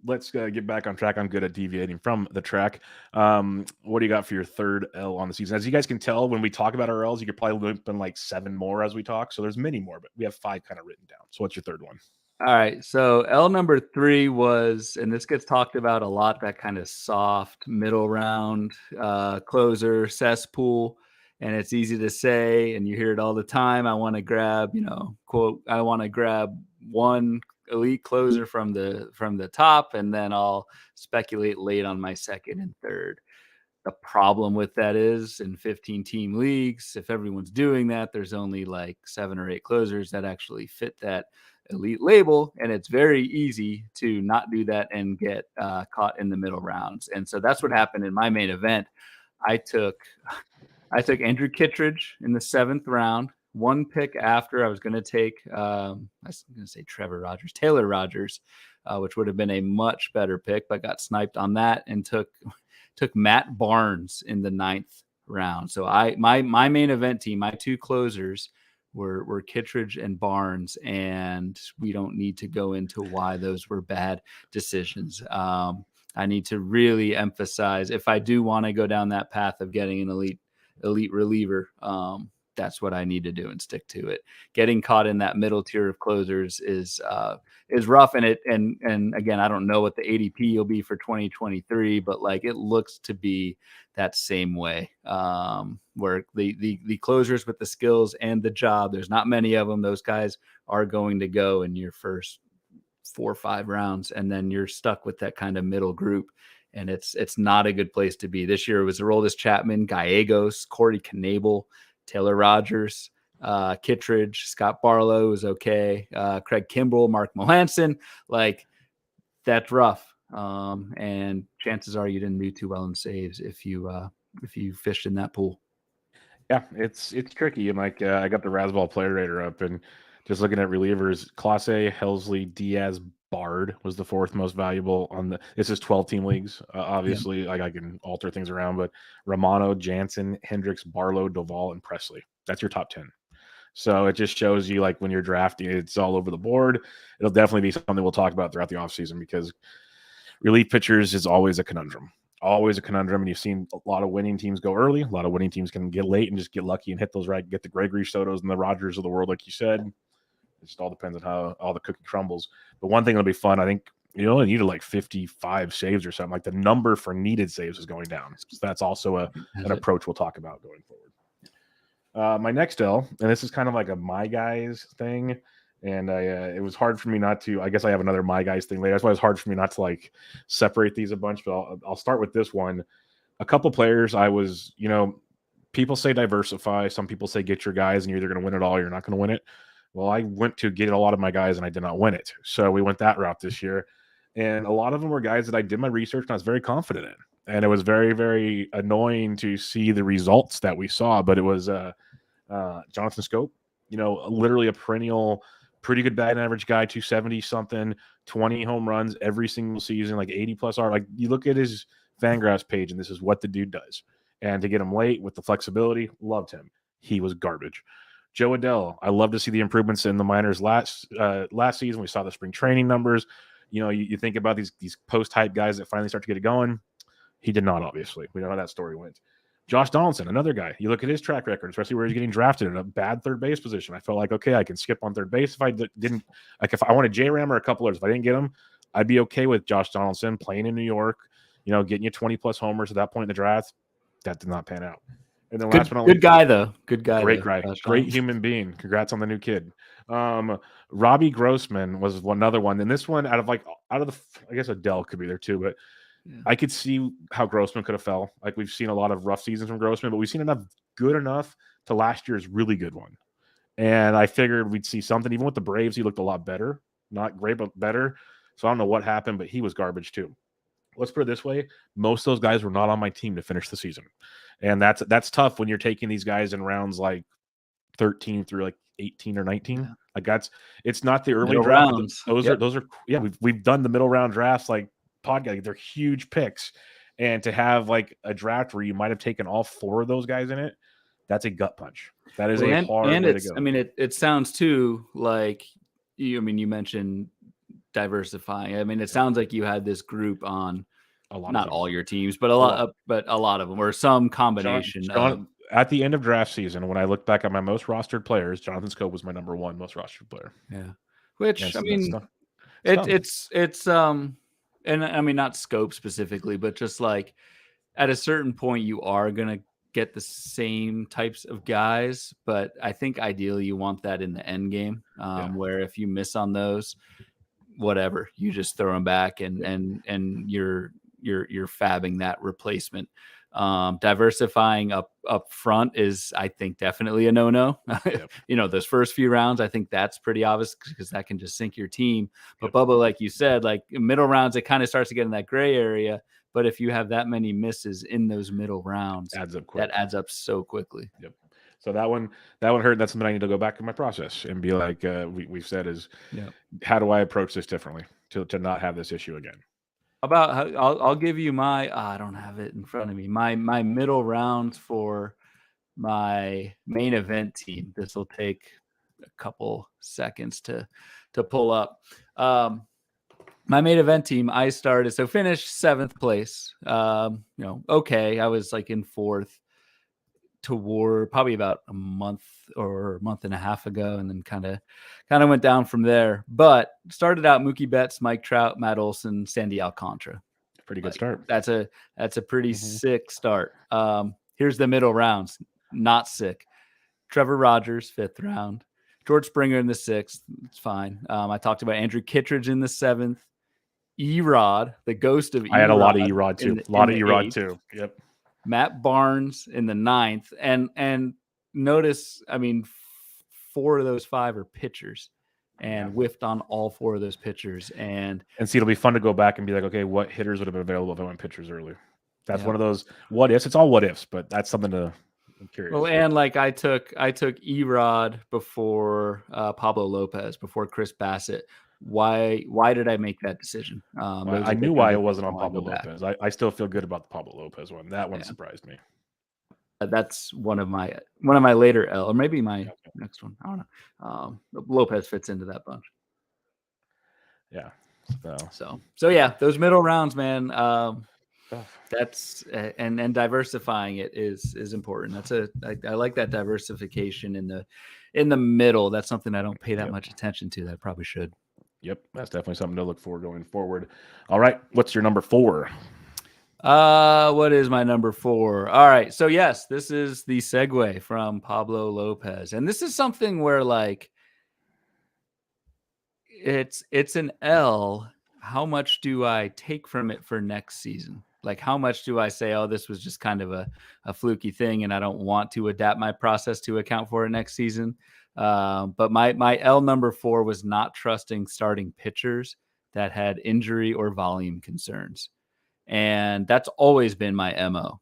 Speaker 1: Let's get back on track. I'm good at deviating from the track. What do you got for your third L on the season? As you guys can tell, when we talk about our L's, you could probably loop in like 7 more as we talk. So there's many more, but we have 5 kind of written down. So what's your third one?
Speaker 2: All right. So L number 3 was, and this gets talked about a lot, that kind of soft middle round closer cesspool. And it's easy to say, and you hear it all the time. I want to grab, quote, I want to grab one elite closer from the top, and then I'll speculate late on my second and third. The problem with that is in 15 team leagues, if everyone's doing that, there's only like 7 or 8 closers that actually fit that elite label, and it's very easy to not do that and get caught in the middle rounds. And so that's what happened in my main event. I took Andrew Kittredge in the 7th round. One pick after I was going to take, I was going to say Taylor Rogers, which would have been a much better pick, but got sniped on that and took Matt Barnes in the 9th round. So my main event team, my 2 closers were Kittredge and Barnes, and we don't need to go into why those were bad decisions. I need to really emphasize, if I do want to go down that path of getting an elite reliever, that's what I need to do and stick to it. Getting caught in that middle tier of closers is rough. And again, I don't know what the ADP will be for 2023, but like it looks to be that same way, where the closers with the skills and the job, there's not many of them. Those guys are going to go in your first 4 or 5 rounds, and then you're stuck with that kind of middle group. And it's not a good place to be. This year it was Aroldis Chapman, Gallegos, Corey Knebel, Taylor Rogers, Kittredge, Scott Barlow was okay. Craig Kimbrell, Mark Melanson, like that's rough. And chances are you didn't do too well in saves if you fished in that pool.
Speaker 1: Yeah, it's tricky. And like I got the Razzball player rater up, and just looking at relievers, Clase, Helsley, Diaz, Bard was the 4th most valuable on this is 12 team leagues. Obviously, like I can alter things around, but Romano, Jansen, Hendricks, Barlow, Doval, and Presley. That's your top 10. So it just shows you like when you're drafting, it's all over the board. It'll definitely be something we'll talk about throughout the offseason because relief pitchers is always a conundrum. Always a conundrum, and you've seen a lot of winning teams go early. A lot of winning teams can get late and just get lucky and hit those right, get the Gregory Sotos and the Rogers of the world, like you said. It just all depends on how all the cookie crumbles. But one thing that'll be fun, I think you only needed like 55 saves or something. Like the number for needed saves is going down. So that's also an approach we'll talk about going forward. My next L, and this is kind of like a my guys thing. And it was hard for me not to. I guess I have another my guys thing later. That's why it was hard for me not to like separate these a bunch. But I'll start with this one. A couple players I was, people say diversify. Some people say get your guys, and you're either going to win it all or you're not going to win it. Well, I went to get a lot of my guys, and I did not win it. So we went that route this year. And a lot of them were guys that I did my research and I was very confident in. And it was very, very annoying to see the results that we saw. But it was Jonathan Scope, literally a perennial pretty good batting average guy, 270 something, 20 home runs every single season, like 80 plus R. Like you look at his Fangraphs page, and this is what the dude does. And to get him late with the flexibility, loved him. He was garbage. Joe Adell, I love to see the improvements in the minors last season. We saw the spring training numbers. You think about these post-hype guys that finally start to get it going. He did not, obviously. We know how that story went. Josh Donaldson, another guy. You look at his track record, especially where he's getting drafted in a bad third base position. I felt like, okay, I can skip on third base if I didn't. Like if I wanted J-Ram or a couple others, if I didn't get him, I'd be okay with Josh Donaldson playing in New York, getting you 20-plus homers at that point in the draft. That did not pan out. And then last one,
Speaker 2: good guy though. Good guy.
Speaker 1: Great guy. Great human being. Congrats on the new kid. Robbie Grossman was another one. And this one, out of the, I guess Adele could be there too, but yeah. I could see how Grossman could have fell. Like we've seen a lot of rough seasons from Grossman, but we've seen good enough to last year's really good one. And I figured we'd see something. Even with the Braves, he looked a lot better. Not great, but better. So I don't know what happened, but he was garbage too. Let's put it this way. Most of those guys were not on my team to finish the season. And that's tough when you're taking these guys in rounds like 13 through like 18 or 19. Yeah. Like it's not the early draft. Those are we've done the middle round drafts like podcast. They're huge picks. And to have like a draft where you might have taken all four of those guys in it, that's a gut punch. That is a hard way to go.
Speaker 2: I mean, it sounds too like you mentioned diversifying. I mean, it sounds like you had this group on not all your teams, but a lot of them, or some combination.
Speaker 1: At the end of draft season, when I look back at my most rostered players, Jonathan Scope was my number one most rostered player.
Speaker 2: Yeah, which I mean, it's and I mean not Scope specifically, but just like at a certain point, you are gonna get the same types of guys, but I think ideally you want that in the end game, where if you miss on those, whatever, you just throw them back and you're fabbing that replacement. Diversifying up front is, I think, definitely a no-no. Yep. Those first few rounds, I think that's pretty obvious because that can just sink your team. But Bubba, like you said, like middle rounds, it kind of starts to get in that gray area. But if you have that many misses in those middle rounds, that adds up so quickly.
Speaker 1: Yep. So that one hurt. That's something I need to go back in my process and be like, we've said is, how do I approach this differently to not have this issue again?
Speaker 2: I'll give you I don't have it in front of me. My middle rounds for my main event team. This will take a couple seconds to pull up. My main event team, I started, finished 7th place. Okay. I was like in 4th toward probably about a month and a half ago, and then kind of went down from there. But started out Mookie Betts, Mike Trout, Matt Olson, Sandy Alcantara.
Speaker 1: Pretty good start.
Speaker 2: That's a pretty sick start. Here's the middle rounds. Not sick. Trevor Rogers, 5th round. George Springer in the 6th. It's fine. I talked about Andrew Kittredge in the 7th. Erod, the ghost of Erod.
Speaker 1: I had a lot of Erod too. A lot of Erod too. Yep.
Speaker 2: Matt Barnes in the 9th. And notice, I mean, 4 of those 5 are pitchers, and whiffed on all 4 of those pitchers. And
Speaker 1: see, it'll be fun to go back and be like, okay, what hitters would have been available if I went pitchers early? That's one of those what ifs. It's all what ifs, but that's something I'm curious.
Speaker 2: Well, and like I took Erod before Pablo Lopez, before Chris Bassett. Why did I make that decision?
Speaker 1: I knew why it wasn't on Pablo Lopez. I still feel good about the Pablo Lopez one. That one surprised me.
Speaker 2: That's one of my later L, or maybe my next one. I don't know. Lopez fits into that bunch.
Speaker 1: Yeah.
Speaker 2: So yeah, those middle rounds, man. That's and diversifying it is important. I like that diversification in the middle. That's something I don't pay that much attention to. That I probably should.
Speaker 1: Yep, that's definitely something to look for going forward. All right, what's your number 4?
Speaker 2: What is my number 4? All right, so yes, this is the segue from Pablo Lopez, and this is something where like it's an L. How much do I take from it for next season? Like, how much do I say, oh, this was just kind of a fluky thing, and I don't want to adapt my process to account for it next season? But my L number 4 was not trusting starting pitchers that had injury or volume concerns. And that's always been my MO.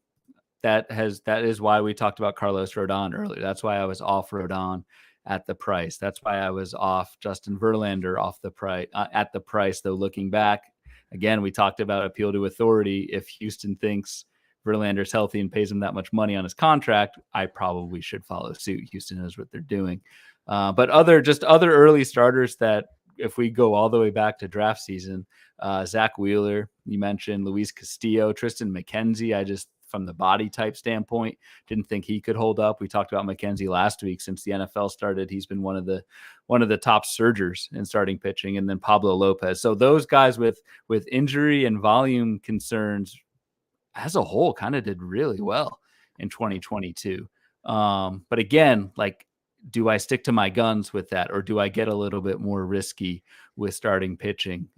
Speaker 2: That is why we talked about Carlos Rodon earlier. That's why I was off Rodon at the price. That's why I was off Justin Verlander off the price at the price. Though looking back, again, we talked about appeal to authority. If Houston thinks Verlander's healthy and pays him that much money on his contract, I probably should follow suit. Houston knows what they're doing. But other early starters that, if we go all the way back to draft season, Zach Wheeler, you mentioned Luis Castillo, Tristan McKenzie. I just, from the body type standpoint, didn't think he could hold up. We talked about McKenzie last week. Since the NFL started, he's been one of the top surgers in starting pitching. And then Pablo Lopez. So those guys with injury and volume concerns as a whole kind of did really well in 2022. But again, like, do I stick to my guns with that, or do I get a little bit more risky with starting pitching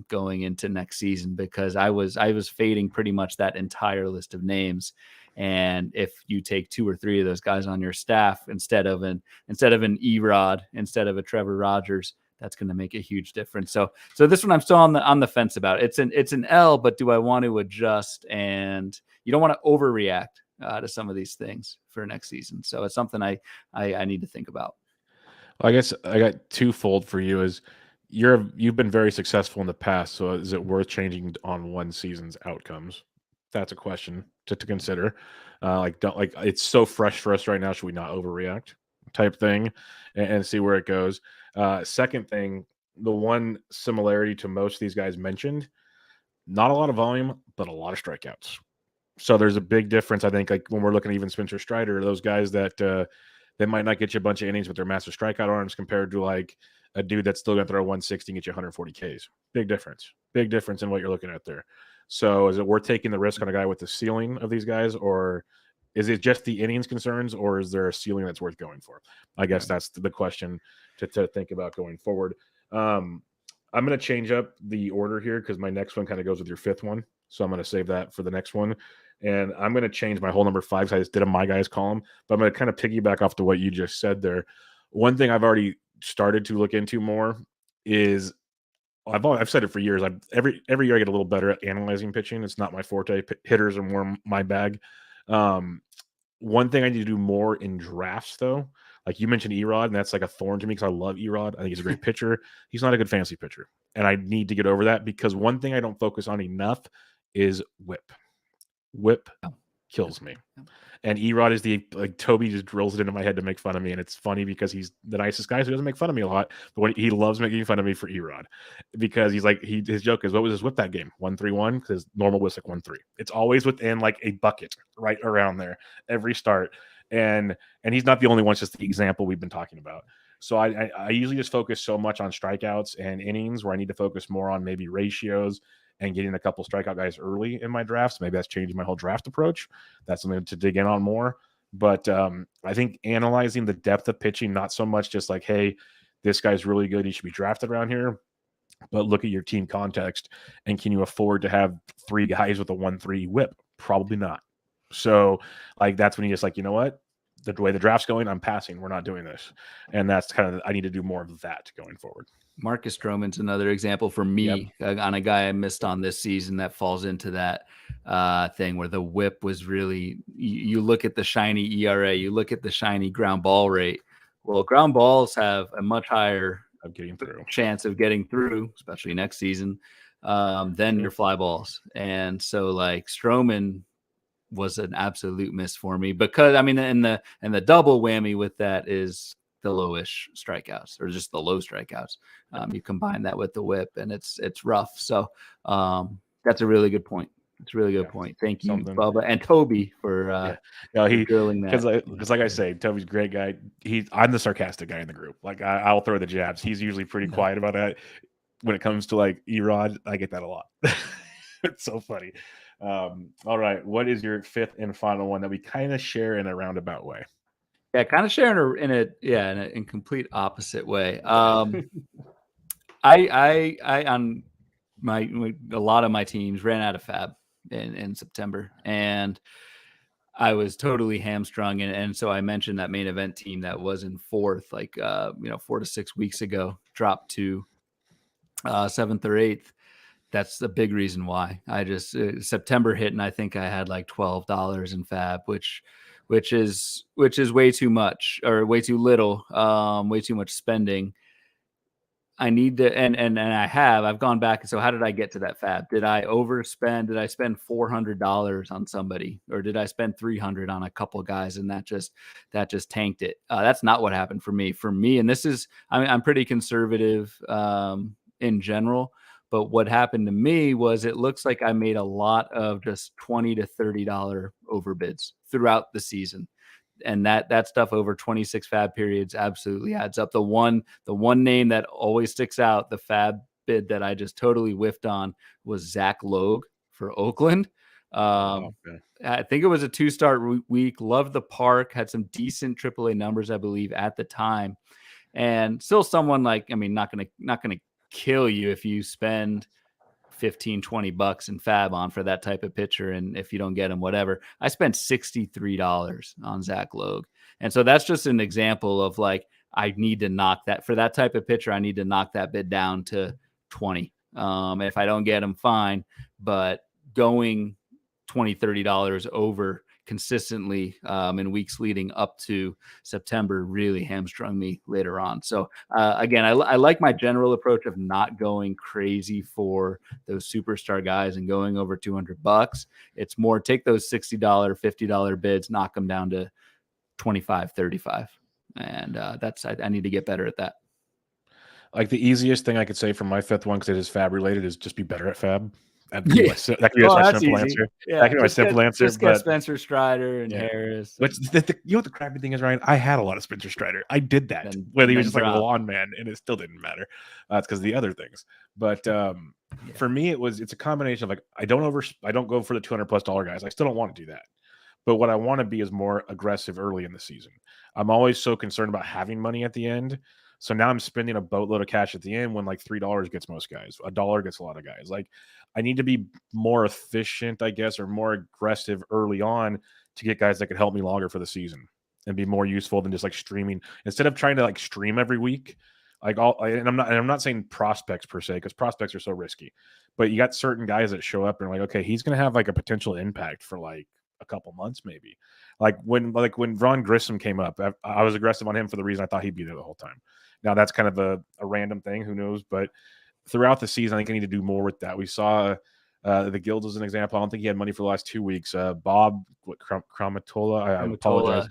Speaker 2: going into next season? Because I was fading pretty much that entire list of names. And if you take 2 or 3 of those guys on your staff instead of an Erod, instead of a Trevor Rogers, that's going to make a huge difference. So this one I'm still on the fence about. It's an L, but do I want to adjust? And you don't want to overreact to some of these things for next season. So it's something I need to think about.
Speaker 1: Well, I guess I got twofold for you. Is you've been very successful in the past, so is it worth changing on one season's outcomes? That's a question to consider. Don't it's so fresh for us right now. Should we not overreact? Type thing, and see where it goes. Second thing, the one similarity to most of these guys mentioned, not a lot of volume, but a lot of strikeouts. So there's a big difference, I think, like when we're looking at even Spencer Strider, those guys that they might not get you a bunch of innings with their massive strikeout arms compared to like a dude that's still going to throw 160 and get you 140 Ks. Big difference in what you're looking at there. So is it worth taking the risk on a guy with the ceiling of these guys, or is it just the innings concerns, or is there a ceiling that's worth going for? I guess that's the question to think about going forward. I'm going to change up the order here because my next one kind of goes with your 5th one. So I'm going to save that for the next one. And I'm going to change my whole number 5 because I just did a My Guys column. But I'm going to kind of piggyback off to what you just said there. One thing I've already started to look into more is I've said it for years. Every year I get a little better at analyzing pitching. It's not my forte. Hitters are more my bag. One thing I need to do more in drafts, though, like you mentioned Erod, and that's like a thorn to me because I love Erod. I think he's a great pitcher. He's not a good fantasy pitcher. And I need to get over that because one thing I don't focus on enough is whip. Whip kills me. And Erod is Toby just drills it into my head to make fun of me. And it's funny because he's the nicest guy, so he doesn't make fun of me a lot. But he loves making fun of me for Erod because he's like, his joke is, what was his whip that game? 1-3-1? Because normal was like 1-3. It's always within like a bucket right around there every start. And he's not the only one, it's just the example we've been talking about. So I usually just focus so much on strikeouts and innings where I need to focus more on maybe ratios and getting a couple strikeout guys early in my drafts. Maybe that's changing my whole draft approach. That's something to dig in on more. But I think analyzing the depth of pitching, not so much just like, hey, this guy's really good, he should be drafted around here, but look at your team context and can you afford to have 3 guys with a 1-3 whip? Probably not. So like that's when you just like, you know what? The way the draft's going, I'm passing. We're not doing this. And that's kind of, I need to do more of that going forward.
Speaker 2: Marcus Stroman's another example for me on a guy I missed on this season that falls into that thing where the whip was really, you look at the shiny ERA, you look at the shiny ground ball rate. Well, ground balls have a much higher chance of getting through, especially next season, than your fly balls. And so like Stroman was an absolute miss for me because I mean, and the double whammy with that is the lowish strikeouts or just the low strikeouts. You combine that with the whip, and it's rough. So that's a really good point. It's a really good point. Thank you, Bubba and Toby, for drilling that.
Speaker 1: Because like I say, Toby's a great guy. I'm the sarcastic guy in the group. Like I'll throw the jabs. He's usually pretty quiet about that. When it comes to like Erod, I get that a lot. It's so funny. All right, what is your fifth and final one that we kind of share in a roundabout way?
Speaker 2: Yeah, kind of sharing in a complete opposite way. I on a lot of my teams ran out of fab in September, and I was totally hamstrung. And so I mentioned that main event team that was in fourth, 4 to 6 weeks ago, dropped to 7th or 8th. That's the big reason why. I just September hit, and I think I had like $12 in fab, which is way too much, or way too little, way too much spending. I need to, and I've gone back. So how did I get to that fab? Did I overspend? Did I spend $400 on somebody, or did I spend $300 on a couple guys, and that just tanked it? That's not what happened for me. And this is, I'm pretty conservative in general, but what happened to me was it looks like I made a lot of just $20 to $30 overbids throughout the season. And that stuff over 26 fab periods absolutely adds up. The one name that always sticks out, the fab bid that I just totally whiffed on, was Zach Logue for Oakland. I think it was a 2-start week. Loved the park, had some decent AAA numbers, I believe, at the time. And still someone like, I mean, not gonna kill you if you spend $15-$20 in fab on for that type of pitcher, and if you don't get him, whatever. I spent $63 on Zach Logue, and so that's just an example of like, I need to knock that, for that type of pitcher, I need to knock that bid down to 20. If I don't get him, fine, but going $20-$30 over consistently in weeks leading up to September really hamstrung me later on. So again, I like my general approach of not going crazy for those superstar guys and going over $200. It's more take those $60, $50 bids, knock them down to 25, 35. And I need to get better at that.
Speaker 1: Like the easiest thing I could say from my fifth one, because it is fab related, is just be better at fab. That could be my simple answer.
Speaker 2: Yeah,
Speaker 1: that could be my simple answer.
Speaker 2: Just get Spencer Strider and Harris.
Speaker 1: But you know what the crappy thing is, Ryan? I had a lot of Spencer Strider. I did that when he was just like a lawn man, and it still didn't matter. It's because of the other things. But for me, it's a combination of like I don't go for the $200+ guys. I still don't want to do that. But what I want to be is more aggressive early in the season. I'm always so concerned about having money at the end. So now I'm spending a boatload of cash at the end when like $3 gets most guys. $1 gets a lot of guys. Like I need to be more efficient, I guess, or more aggressive early on to get guys that could help me longer for the season and be more useful than just like streaming. Instead of trying to like stream every week, like I'm not saying prospects per se, because prospects are so risky, but you got certain guys that show up and like, okay, he's going to have like a potential impact for like a couple months maybe. Like when Ron Grissom came up, I was aggressive on him for the reason I thought he'd be there the whole time. Now that's kind of a random thing, who knows? But throughout the season, I think I need to do more with that. We saw the Guilds as an example. I don't think he had money for the last 2 weeks. Bob Kramatola, I apologize.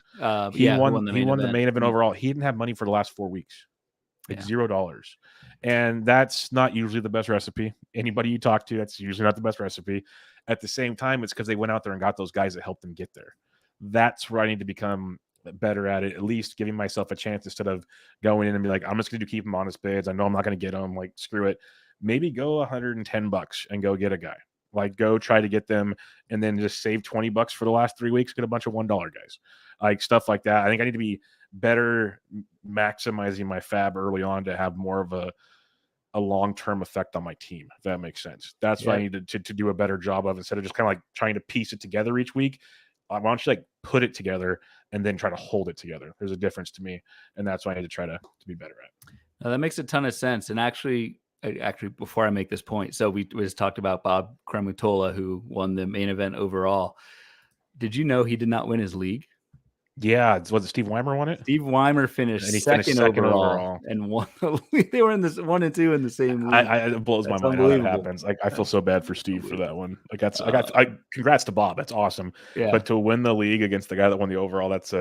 Speaker 1: He won the main event overall. He didn't have money for the last 4 weeks. Like $0. And that's not usually the best recipe. Anybody you talk to, that's usually not the best recipe. At the same time, it's because they went out there and got those guys that helped them get there. That's where I need to become better at it, at least giving myself a chance instead of going in and be like, I'm just going to keep them honest bids. I know I'm not going to get them. Like, screw it. Maybe go $110 and go get a guy. Like, go try to get them and then just save $20 for the last 3 weeks, get a bunch of $1 guys. Like, stuff like that. I think I need to be better maximizing my fab early on to have more of a long-term effect on my team, if that makes sense. That's what I need to do a better job of, instead of just kind of like trying to piece it together each week. Why don't you like put it together and then try to hold it together? There's a difference to me, and that's what I need to try to be better at.
Speaker 2: Now, that makes a ton of sense. And actually, before I make this point, so we just talked about Bob Kramatola, who won the main event overall. Did you know he did not win his league?
Speaker 1: Yeah, was it Steve Weimer won it?
Speaker 2: Steve Weimer finished second overall and won the league. They were in this 1 and 2 in the same league.
Speaker 1: It blows my mind how that happens. Like, I feel so bad for Steve for that one. Like, congrats to Bob. That's awesome. Yeah. But to win the league against the guy that won the overall, that's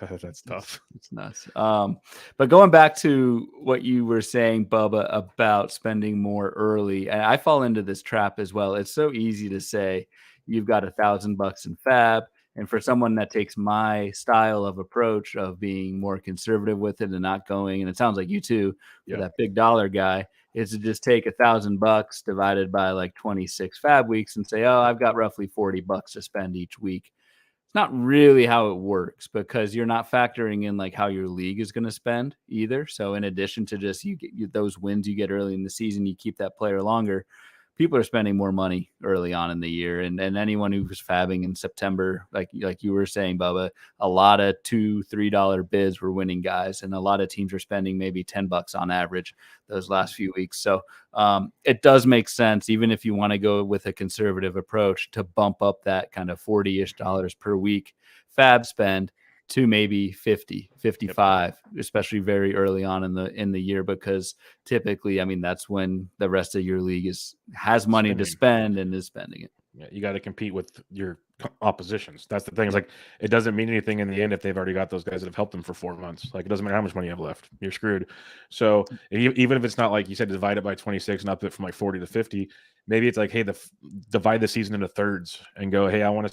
Speaker 1: That's tough.
Speaker 2: It's nuts. But going back to what you were saying, Bubba, about spending more early, and I fall into this trap as well. It's so easy to say you've got $1,000 in fab. And for someone that takes my style of approach of being more conservative with it and not going, and it sounds like you too, for that big dollar guy, is to just take $1,000 divided by like 26 fab weeks and say, oh, I've got roughly $40 to spend each week. It's not really how it works, because you're not factoring in like how your league is going to spend either. So in addition to just those wins you get early in the season, you keep that player longer. People are spending more money early on in the year, and anyone who was fabbing in September, like you were saying, Bubba, a lot of $2-3 bids were winning guys, and a lot of teams are spending maybe $10 on average those last few weeks. So it does make sense, even if you want to go with a conservative approach, to bump up that kind of $40-ish per week fab spend to maybe 50, 55, especially very early on in the year, because typically, I mean, that's when the rest of your league has money to spend and is spending it.
Speaker 1: Yeah, you got to compete with your oppositions. That's the thing. It's like, it doesn't mean anything in the end if they've already got those guys that have helped them for 4 months. Like, it doesn't matter how much money you have left. You're screwed. So even if it's not like you said, divide it by 26 and up it from like 40 to 50, maybe it's like, hey, divide the season into thirds and go, hey, I want to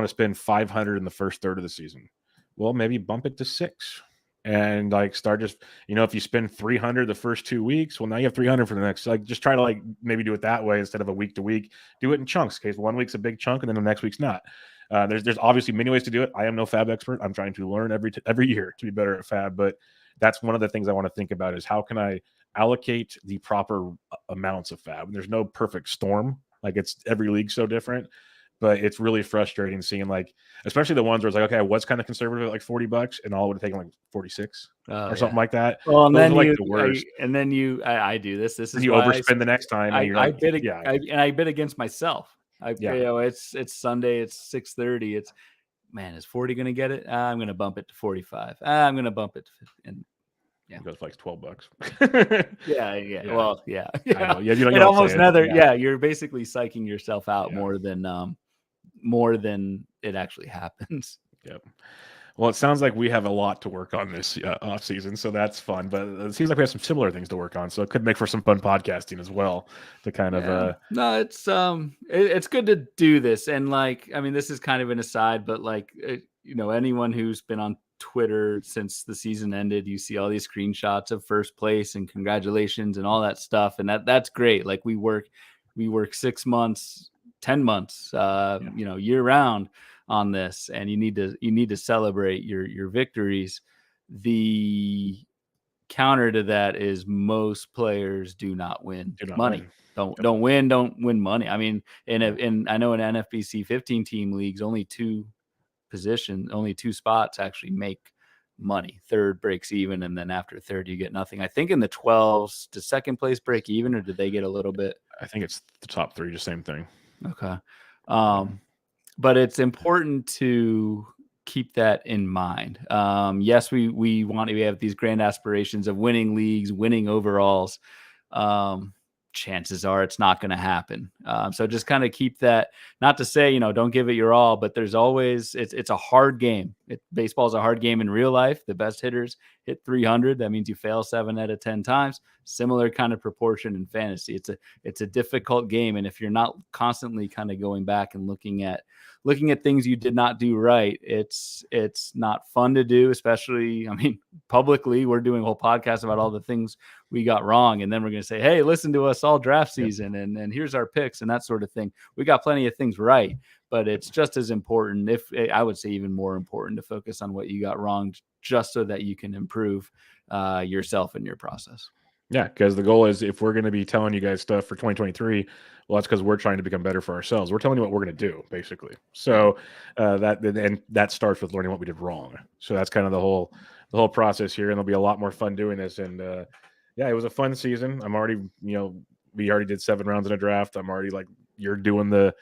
Speaker 1: spend 500 in the first third of the season. Well, maybe bump it to 6 and like start just, if you spend 300 the first 2 weeks, well, now you have 300 for the next, like, just try to like maybe do it that way instead of a week to week. Do it in chunks. Okay, 1 week's a big chunk and then the next week's not. There's obviously many ways to do it. I am no fab expert. I'm trying to learn every year to be better at fab, but that's one of the things I want to think about is how can I allocate the proper amounts of fab? And there's no perfect storm. Like, it's every league so different. But it's really frustrating seeing, like, especially the ones where it's like, okay, I was kind of conservative at like $40 and all would have taken like 46 or something like that.
Speaker 2: Well, and
Speaker 1: those
Speaker 2: then
Speaker 1: are like the worst.
Speaker 2: I do this. This is
Speaker 1: you
Speaker 2: why
Speaker 1: overspend the next time. And
Speaker 2: I bid against myself. It's Sunday. It's 6:30. It's, man, is 40 going to get it? I'm going to bump it to 45. I'm going to bump it to 50. And
Speaker 1: it goes for like $12.
Speaker 2: Yeah. Well, yeah.
Speaker 1: I know. Yeah,
Speaker 2: it almost another. Yeah, you're basically psyching yourself out more than it actually happens.
Speaker 1: Yep. Well, it sounds like we have a lot to work on this off season, so that's fun. But it seems like we have some similar things to work on, so it could make for some fun podcasting as well. To kind of
Speaker 2: no, it's good to do this, and like, I mean, this is kind of an aside, but like, anyone who's been on Twitter since the season ended, you see all these screenshots of first place and congratulations and all that stuff, and that's great. Like, we work 6 months, 10 months, year round on this, and you need to celebrate your victories. The counter to that is most players do not win money. Don't win money. I mean, I know in NFBC 15 team leagues, only two spots actually make money. Third breaks even, and then after third you get nothing. I think in the 12s, does second place break even, or did they get a little bit?
Speaker 1: I think it's the top three, just same thing.
Speaker 2: Okay. But it's important to keep that in mind. Yes, we have these grand aspirations of winning leagues, winning overalls. Chances are it's not going to happen. So just kind of keep that, not to say, don't give it your all, but there's always, it's a hard game. Baseball is a hard game in real life. The best hitters hit 300. That means you fail 7 out of 10 times. Similar kind of proportion in fantasy. It's a difficult game. And if you're not constantly kind of going back and looking at things you did not do right, it's not fun to do, especially, I mean, publicly. We're doing a whole podcast about all the things we got wrong, and then we're going to say, hey, listen to us all draft season, and here's our picks and that sort of thing. We got plenty of things right, but it's just as important, if I would say even more important, to focus on what you got wrong, just so that you can improve yourself in your process.
Speaker 1: Yeah, because the goal is, if we're going to be telling you guys stuff for 2023, well, that's because we're trying to become better for ourselves. We're telling you what we're going to do, basically. So that starts with learning what we did wrong. So that's kind of the whole process here, and there'll be a lot more fun doing this. And it was a fun season. I'm already, we already did 7 rounds in a draft. I'm already, like, you're doing the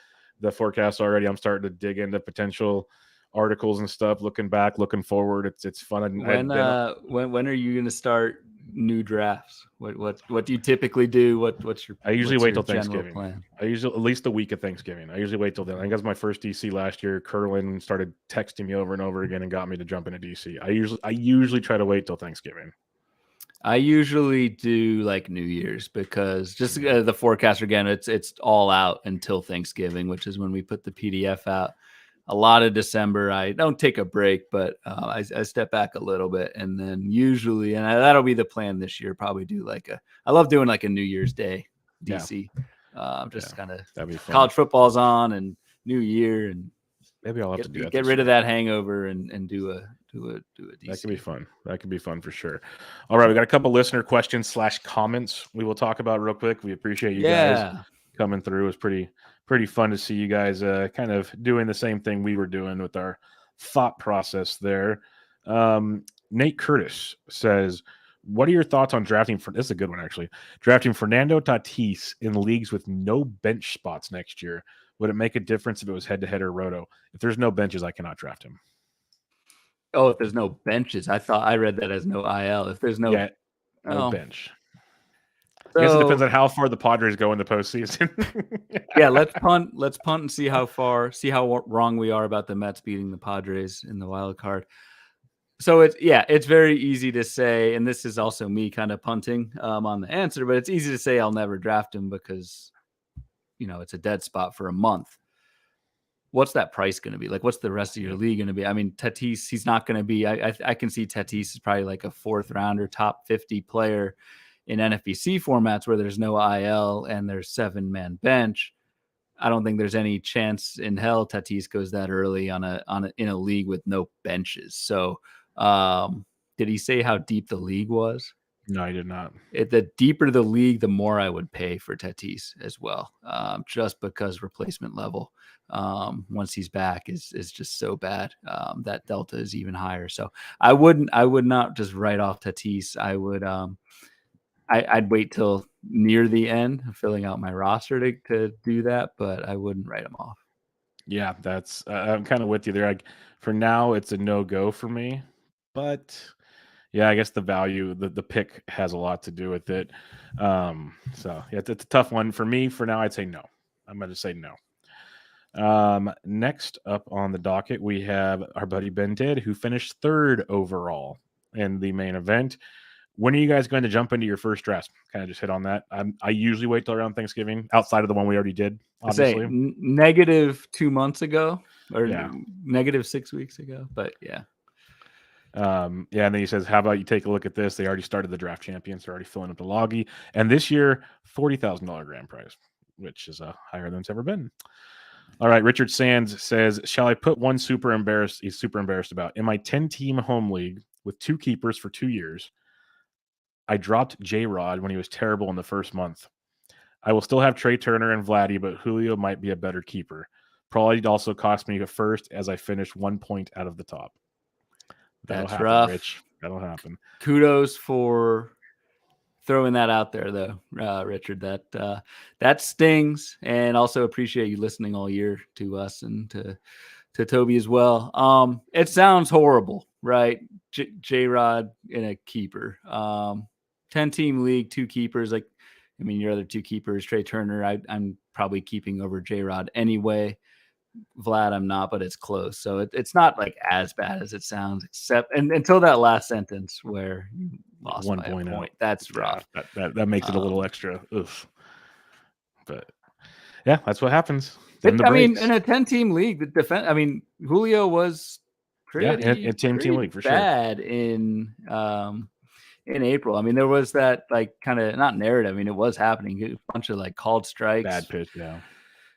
Speaker 1: forecast already. I'm starting to dig into potential articles and stuff. Looking back, looking forward. It's fun.
Speaker 2: When are you going to start new drafts? What do you typically do? What's your
Speaker 1: I usually wait till
Speaker 2: general
Speaker 1: Thanksgiving.
Speaker 2: plan?
Speaker 1: I usually at least the week of Thanksgiving. I usually wait till then. I think that was my first DC last year. Curlin started texting me over and over again and got me to jump into DC. I usually try to wait till Thanksgiving.
Speaker 2: I usually do like New Year's because just the forecast again, it's all out until Thanksgiving, which is when we put the PDF out. A lot of December, I don't take a break, but I step back a little bit, and then usually, and that'll be the plan this year. Probably do I love doing like a New Year's Day DC, just kind of college football's on and New Year, and
Speaker 1: maybe I'll have to do that.
Speaker 2: Get rid of that hangover and do a DC.
Speaker 1: That could be fun. That could be fun for sure. All right, we got a couple listener questions / comments we will talk about real quick. We appreciate you guys coming through. It was pretty fun to see you guys kind of doing the same thing we were doing with our thought process there. Nate Curtis says, what are your thoughts on drafting this is a good one, actually. Drafting Fernando Tatis in leagues with no bench spots next year. Would it make a difference if it was head-to-head or roto? If there's no benches, I cannot draft him.
Speaker 2: Oh, if there's no benches. I read that as no IL. If there's no
Speaker 1: bench. I guess it depends on how far the Padres go in the postseason.
Speaker 2: Yeah, let's punt and see how wrong we are about the Mets beating the Padres in the wild card. So it's very easy to say, and this is also me kind of punting on the answer, but it's easy to say I'll never draft him because it's a dead spot for a month. What's that price going to be? Like, what's the rest of your league going to be? I mean, Tatis, he's not going to be. I can see Tatis is probably like a 4th rounder, top 50 player in NFBC formats where there's no IL and there's 7-man bench. I don't think there's any chance in hell Tatis goes that early in a league with no benches. So, did he say how deep the league was?
Speaker 1: No, I did not.
Speaker 2: The deeper the league, the more I would pay for Tatis as well, just because replacement level once he's back is just so bad. That delta is even higher. So I would not just write off Tatis. I would I'd wait till near the end of filling out my roster to do that, but I wouldn't write him off.
Speaker 1: Yeah, that's I'm kind of with you there. For now, it's a no-go for me, but yeah, I guess the value, the pick has a lot to do with it. So yeah, it's a tough one for me. For now, I'd say no. I'm going to say no. Next up on the docket, we have our buddy Ben Ted, who finished 3rd overall in the main event. When are you guys going to jump into your first draft? Kind of just hit on that. I usually wait till around Thanksgiving, outside of the one we already did, obviously.
Speaker 2: Negative 2 months ago or negative 6 weeks ago, but yeah.
Speaker 1: And then he says, how about you take a look at this? They already started the draft champions. They're already filling up the loggy. And this year, $40,000 grand prize, which is higher than it's ever been. All right. Richard Sands says, shall I put one he's super embarrassed about? In my 10-team home league with 2 keepers for 2 years, I dropped J-Rod when he was terrible in the first month. I will still have Trey Turner and Vladdy, but Julio might be a better keeper. Probably also cost me a first as I finished 1 point out of the top.
Speaker 2: That's rough.
Speaker 1: Rich. That'll happen.
Speaker 2: Kudos for throwing that out there, though, Richard. That stings, and also appreciate you listening all year to us and to Toby as well. It sounds horrible, right? J-Rod in a keeper. 10-team league, 2 keepers. Your other 2 keepers, Trey Turner, I'm probably keeping over J-Rod anyway. Vlad, I'm not, but it's close. So it's not like as bad as it sounds, except until that last sentence where you lost
Speaker 1: 1
Speaker 2: by a
Speaker 1: point.
Speaker 2: point. That's rough.
Speaker 1: That makes it a little extra. Oof. But yeah, that's what happens.
Speaker 2: In a 10-team league, the defense. Julio was pretty
Speaker 1: in a 10-team league for
Speaker 2: bad in April. There was that kind of not narrative. It was happening. A bunch of called strikes,
Speaker 1: bad pitch,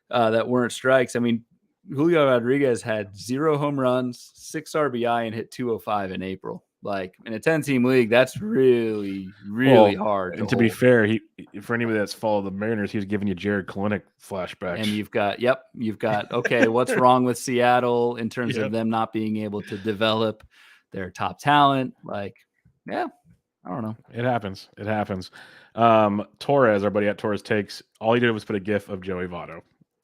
Speaker 2: that weren't strikes. Julio Rodriguez had 0 home runs, 6 RBI, and hit 205 in April. In a 10-team league, that's really, really hard.
Speaker 1: And to be fair, for anybody that's followed the Mariners, he was giving you Jared Kalenic flashbacks.
Speaker 2: And you've got okay, what's wrong with Seattle in terms of them not being able to develop their top talent? I don't know.
Speaker 1: It happens. Torres, our buddy at Torres all he did was put a GIF of Joey Votto.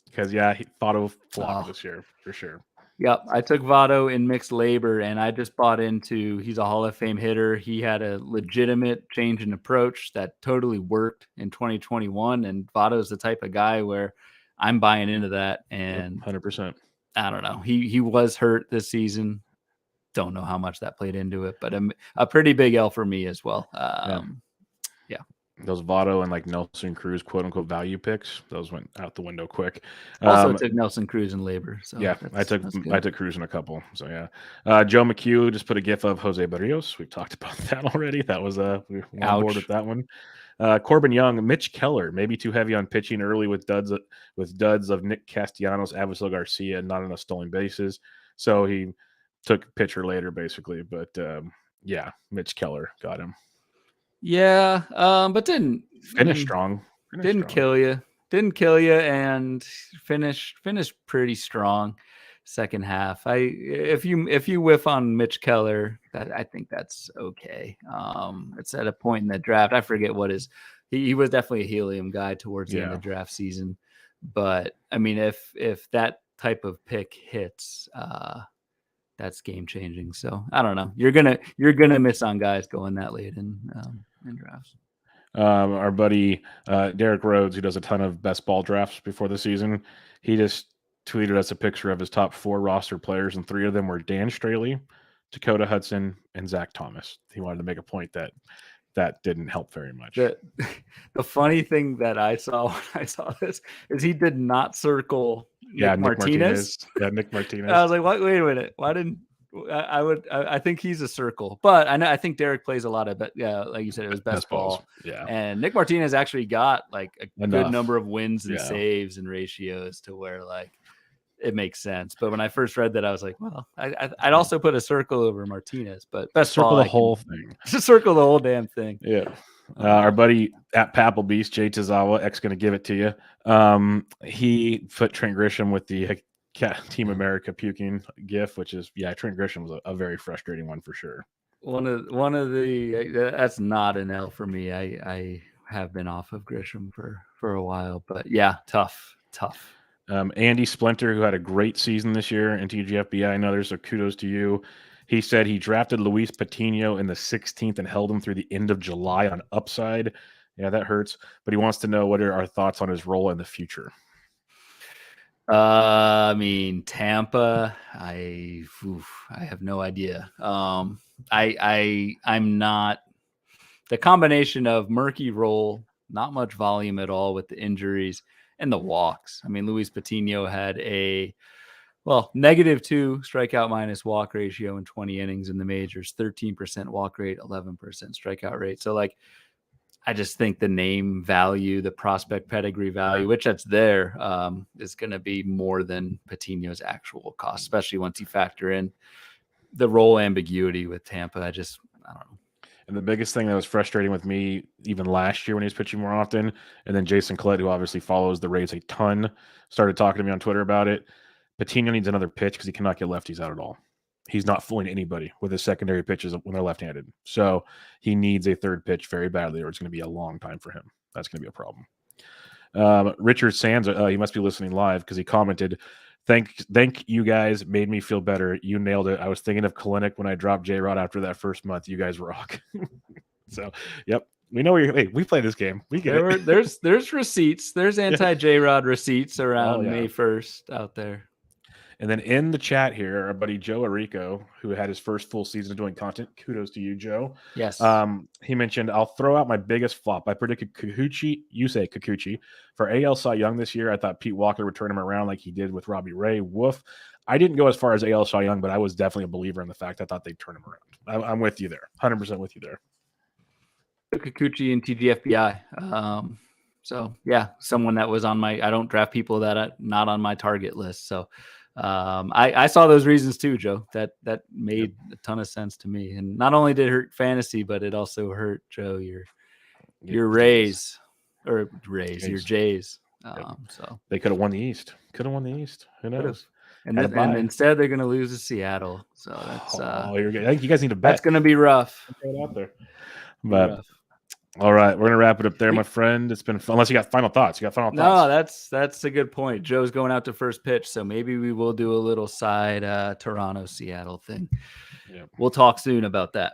Speaker 1: Because he thought of flop this year for sure.
Speaker 2: Yep, I took Votto in mixed labor, and I just bought into he's a Hall of Fame hitter. He had a legitimate change in approach that totally worked in 2021, and Votto's the type of guy where I'm buying into that. And
Speaker 1: 100%.
Speaker 2: I don't know. He was hurt this season. Don't know how much that played into it, but a pretty big L for me as well. Yeah.
Speaker 1: Those Votto and like Nelson Cruz quote unquote value picks, those went out the window quick.
Speaker 2: Also took Nelson Cruz in labor. So
Speaker 1: yeah, I took Cruz in a couple. So yeah. Joe McHugh just put a gif of Jose Barrios. We've talked about that already. That was we were on board with that one. Corbin Young, Mitch Keller, maybe too heavy on pitching early with duds of Nick Castellanos, Avisel Garcia, not enough stolen bases. So he took pitcher later, basically. But yeah, Mitch Keller got him.
Speaker 2: Yeah, but didn't
Speaker 1: finish strong.
Speaker 2: Didn't kill you, and finished pretty strong second half. If you whiff on Mitch Keller, I think that's okay. It's at a point in the draft. I forget what he was definitely a helium guy towards the end of the draft season. But I mean, if that type of pick hits, that's game changing. So I don't know. You're gonna miss on guys going that late in drafts.
Speaker 1: Our buddy Derek Rhodes, who does a ton of best ball drafts before the season, he just tweeted us a picture of his top 4 roster players, and 3 of them were Dan Straley, Dakota Hudson, and Zach Thomas. He wanted to make a point that didn't help very much.
Speaker 2: The funny thing that I saw when I saw this is he did not circle Nick Martinez.
Speaker 1: Yeah, Nick Martinez.
Speaker 2: I was like, wait a minute. Why didn't I think he's a circle, but I think Derek plays a lot of, but yeah, like you said, it was best ball.
Speaker 1: Yeah.
Speaker 2: And Nick Martinez actually got like a good number of wins and saves and ratios to where like it makes sense. But when I first read that, I was like, well, I'd also put a circle over Martinez, but best
Speaker 1: circle
Speaker 2: ball,
Speaker 1: the whole thing.
Speaker 2: Just circle the whole damn thing.
Speaker 1: Yeah. Our buddy at Papplebeast, Jay Tazawa, X going to give it to you. He put Trent Grisham with the Team America puking gif, which is Trent Grisham was a very frustrating one for sure.
Speaker 2: One of the that's not an L for me. I have been off of Grisham for a while, but yeah, tough.
Speaker 1: Andy Splinter, who had a great season this year in TGFBI, I know there's a kudos to you. He said he drafted Luis Patino in the 16th and held him through the end of July on upside. Yeah, that hurts. But he wants to know what are our thoughts on his role in the future.
Speaker 2: I mean, Tampa, I have no idea. I'm not the combination of murky role, not much volume at all with the injuries and the walks. I mean, Luis Patino had a -2 strikeout minus walk ratio in 20 innings in the majors, 13% walk rate, 11% strikeout rate. So like, I just think the name value, the prospect pedigree value, which that's there, is going to be more than Patino's actual cost, especially once you factor in the role ambiguity with Tampa. I don't know.
Speaker 1: And the biggest thing that was frustrating with me, even last year when he was pitching more often, and then Jason Collette, who obviously follows the Rays a ton, started talking to me on Twitter about it. Patino needs another pitch because he cannot get lefties out at all. He's not fooling anybody with his secondary pitches when they're left-handed. So he needs a third pitch very badly, or it's going to be a long time for him. That's going to be a problem. Richard Sands, he must be listening live because he commented, Thank you guys. Made me feel better. You nailed it. I was thinking of Kalinick when I dropped J-Rod after that first month. You guys rock. So, yep. We know we play this game. We get it.
Speaker 2: There's receipts. There's anti-J-Rod receipts around May 1st out there.
Speaker 1: And then in the chat here, our buddy Joe Arico, who had his first full season of doing content. Kudos to you, Joe.
Speaker 2: Yes.
Speaker 1: He mentioned, I'll throw out my biggest flop. I predicted Kikuchi for AL Cy Young this year. I thought Pete Walker would turn him around like he did with Robbie Ray. Woof. I didn't go as far as AL Cy Young, but I was definitely a believer in the fact I thought they'd turn him around. I'm with you there. 100% with you there.
Speaker 2: Kikuchi and TGFBI. So, yeah, someone that was on my – I don't draft people that are not on my target list. So, I saw those reasons too, Joe. That made a ton of sense to me. And not only did it hurt fantasy, but it also hurt, Joe, your Rays, your Jays. So
Speaker 1: they could have won the East. Who knows?
Speaker 2: And instead they're going to lose to Seattle. So that's
Speaker 1: I think you guys need to bet.
Speaker 2: That's going to be rough.
Speaker 1: Throw it out there. But All right, we're gonna wrap it up there, my friend. It's been fun. Unless you got final thoughts. You got final thoughts?
Speaker 2: No, that's a good point. Joe's going out to first pitch, so maybe we will do a little side Toronto Seattle thing.
Speaker 1: Yeah,
Speaker 2: we'll talk soon about that.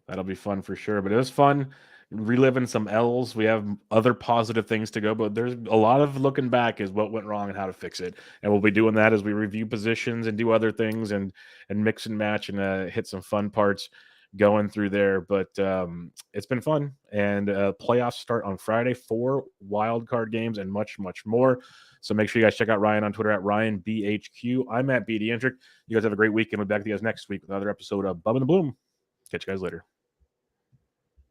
Speaker 1: That'll be fun for sure. But it was fun reliving some L's. We have other positive things to go, but there's a lot of looking back is what went wrong and how to fix it. And we'll be doing that as we review positions and do other things and mix and match and hit some fun parts going through there. But it's been fun. And playoffs start on Friday, 4 wild card games and much, much more. So make sure you guys check out Ryan on Twitter at RyanBHQ. I'm at BDentric. You guys have a great week, and we'll be back with you guys next week with another episode of Bubba the Bloom. Catch you guys later.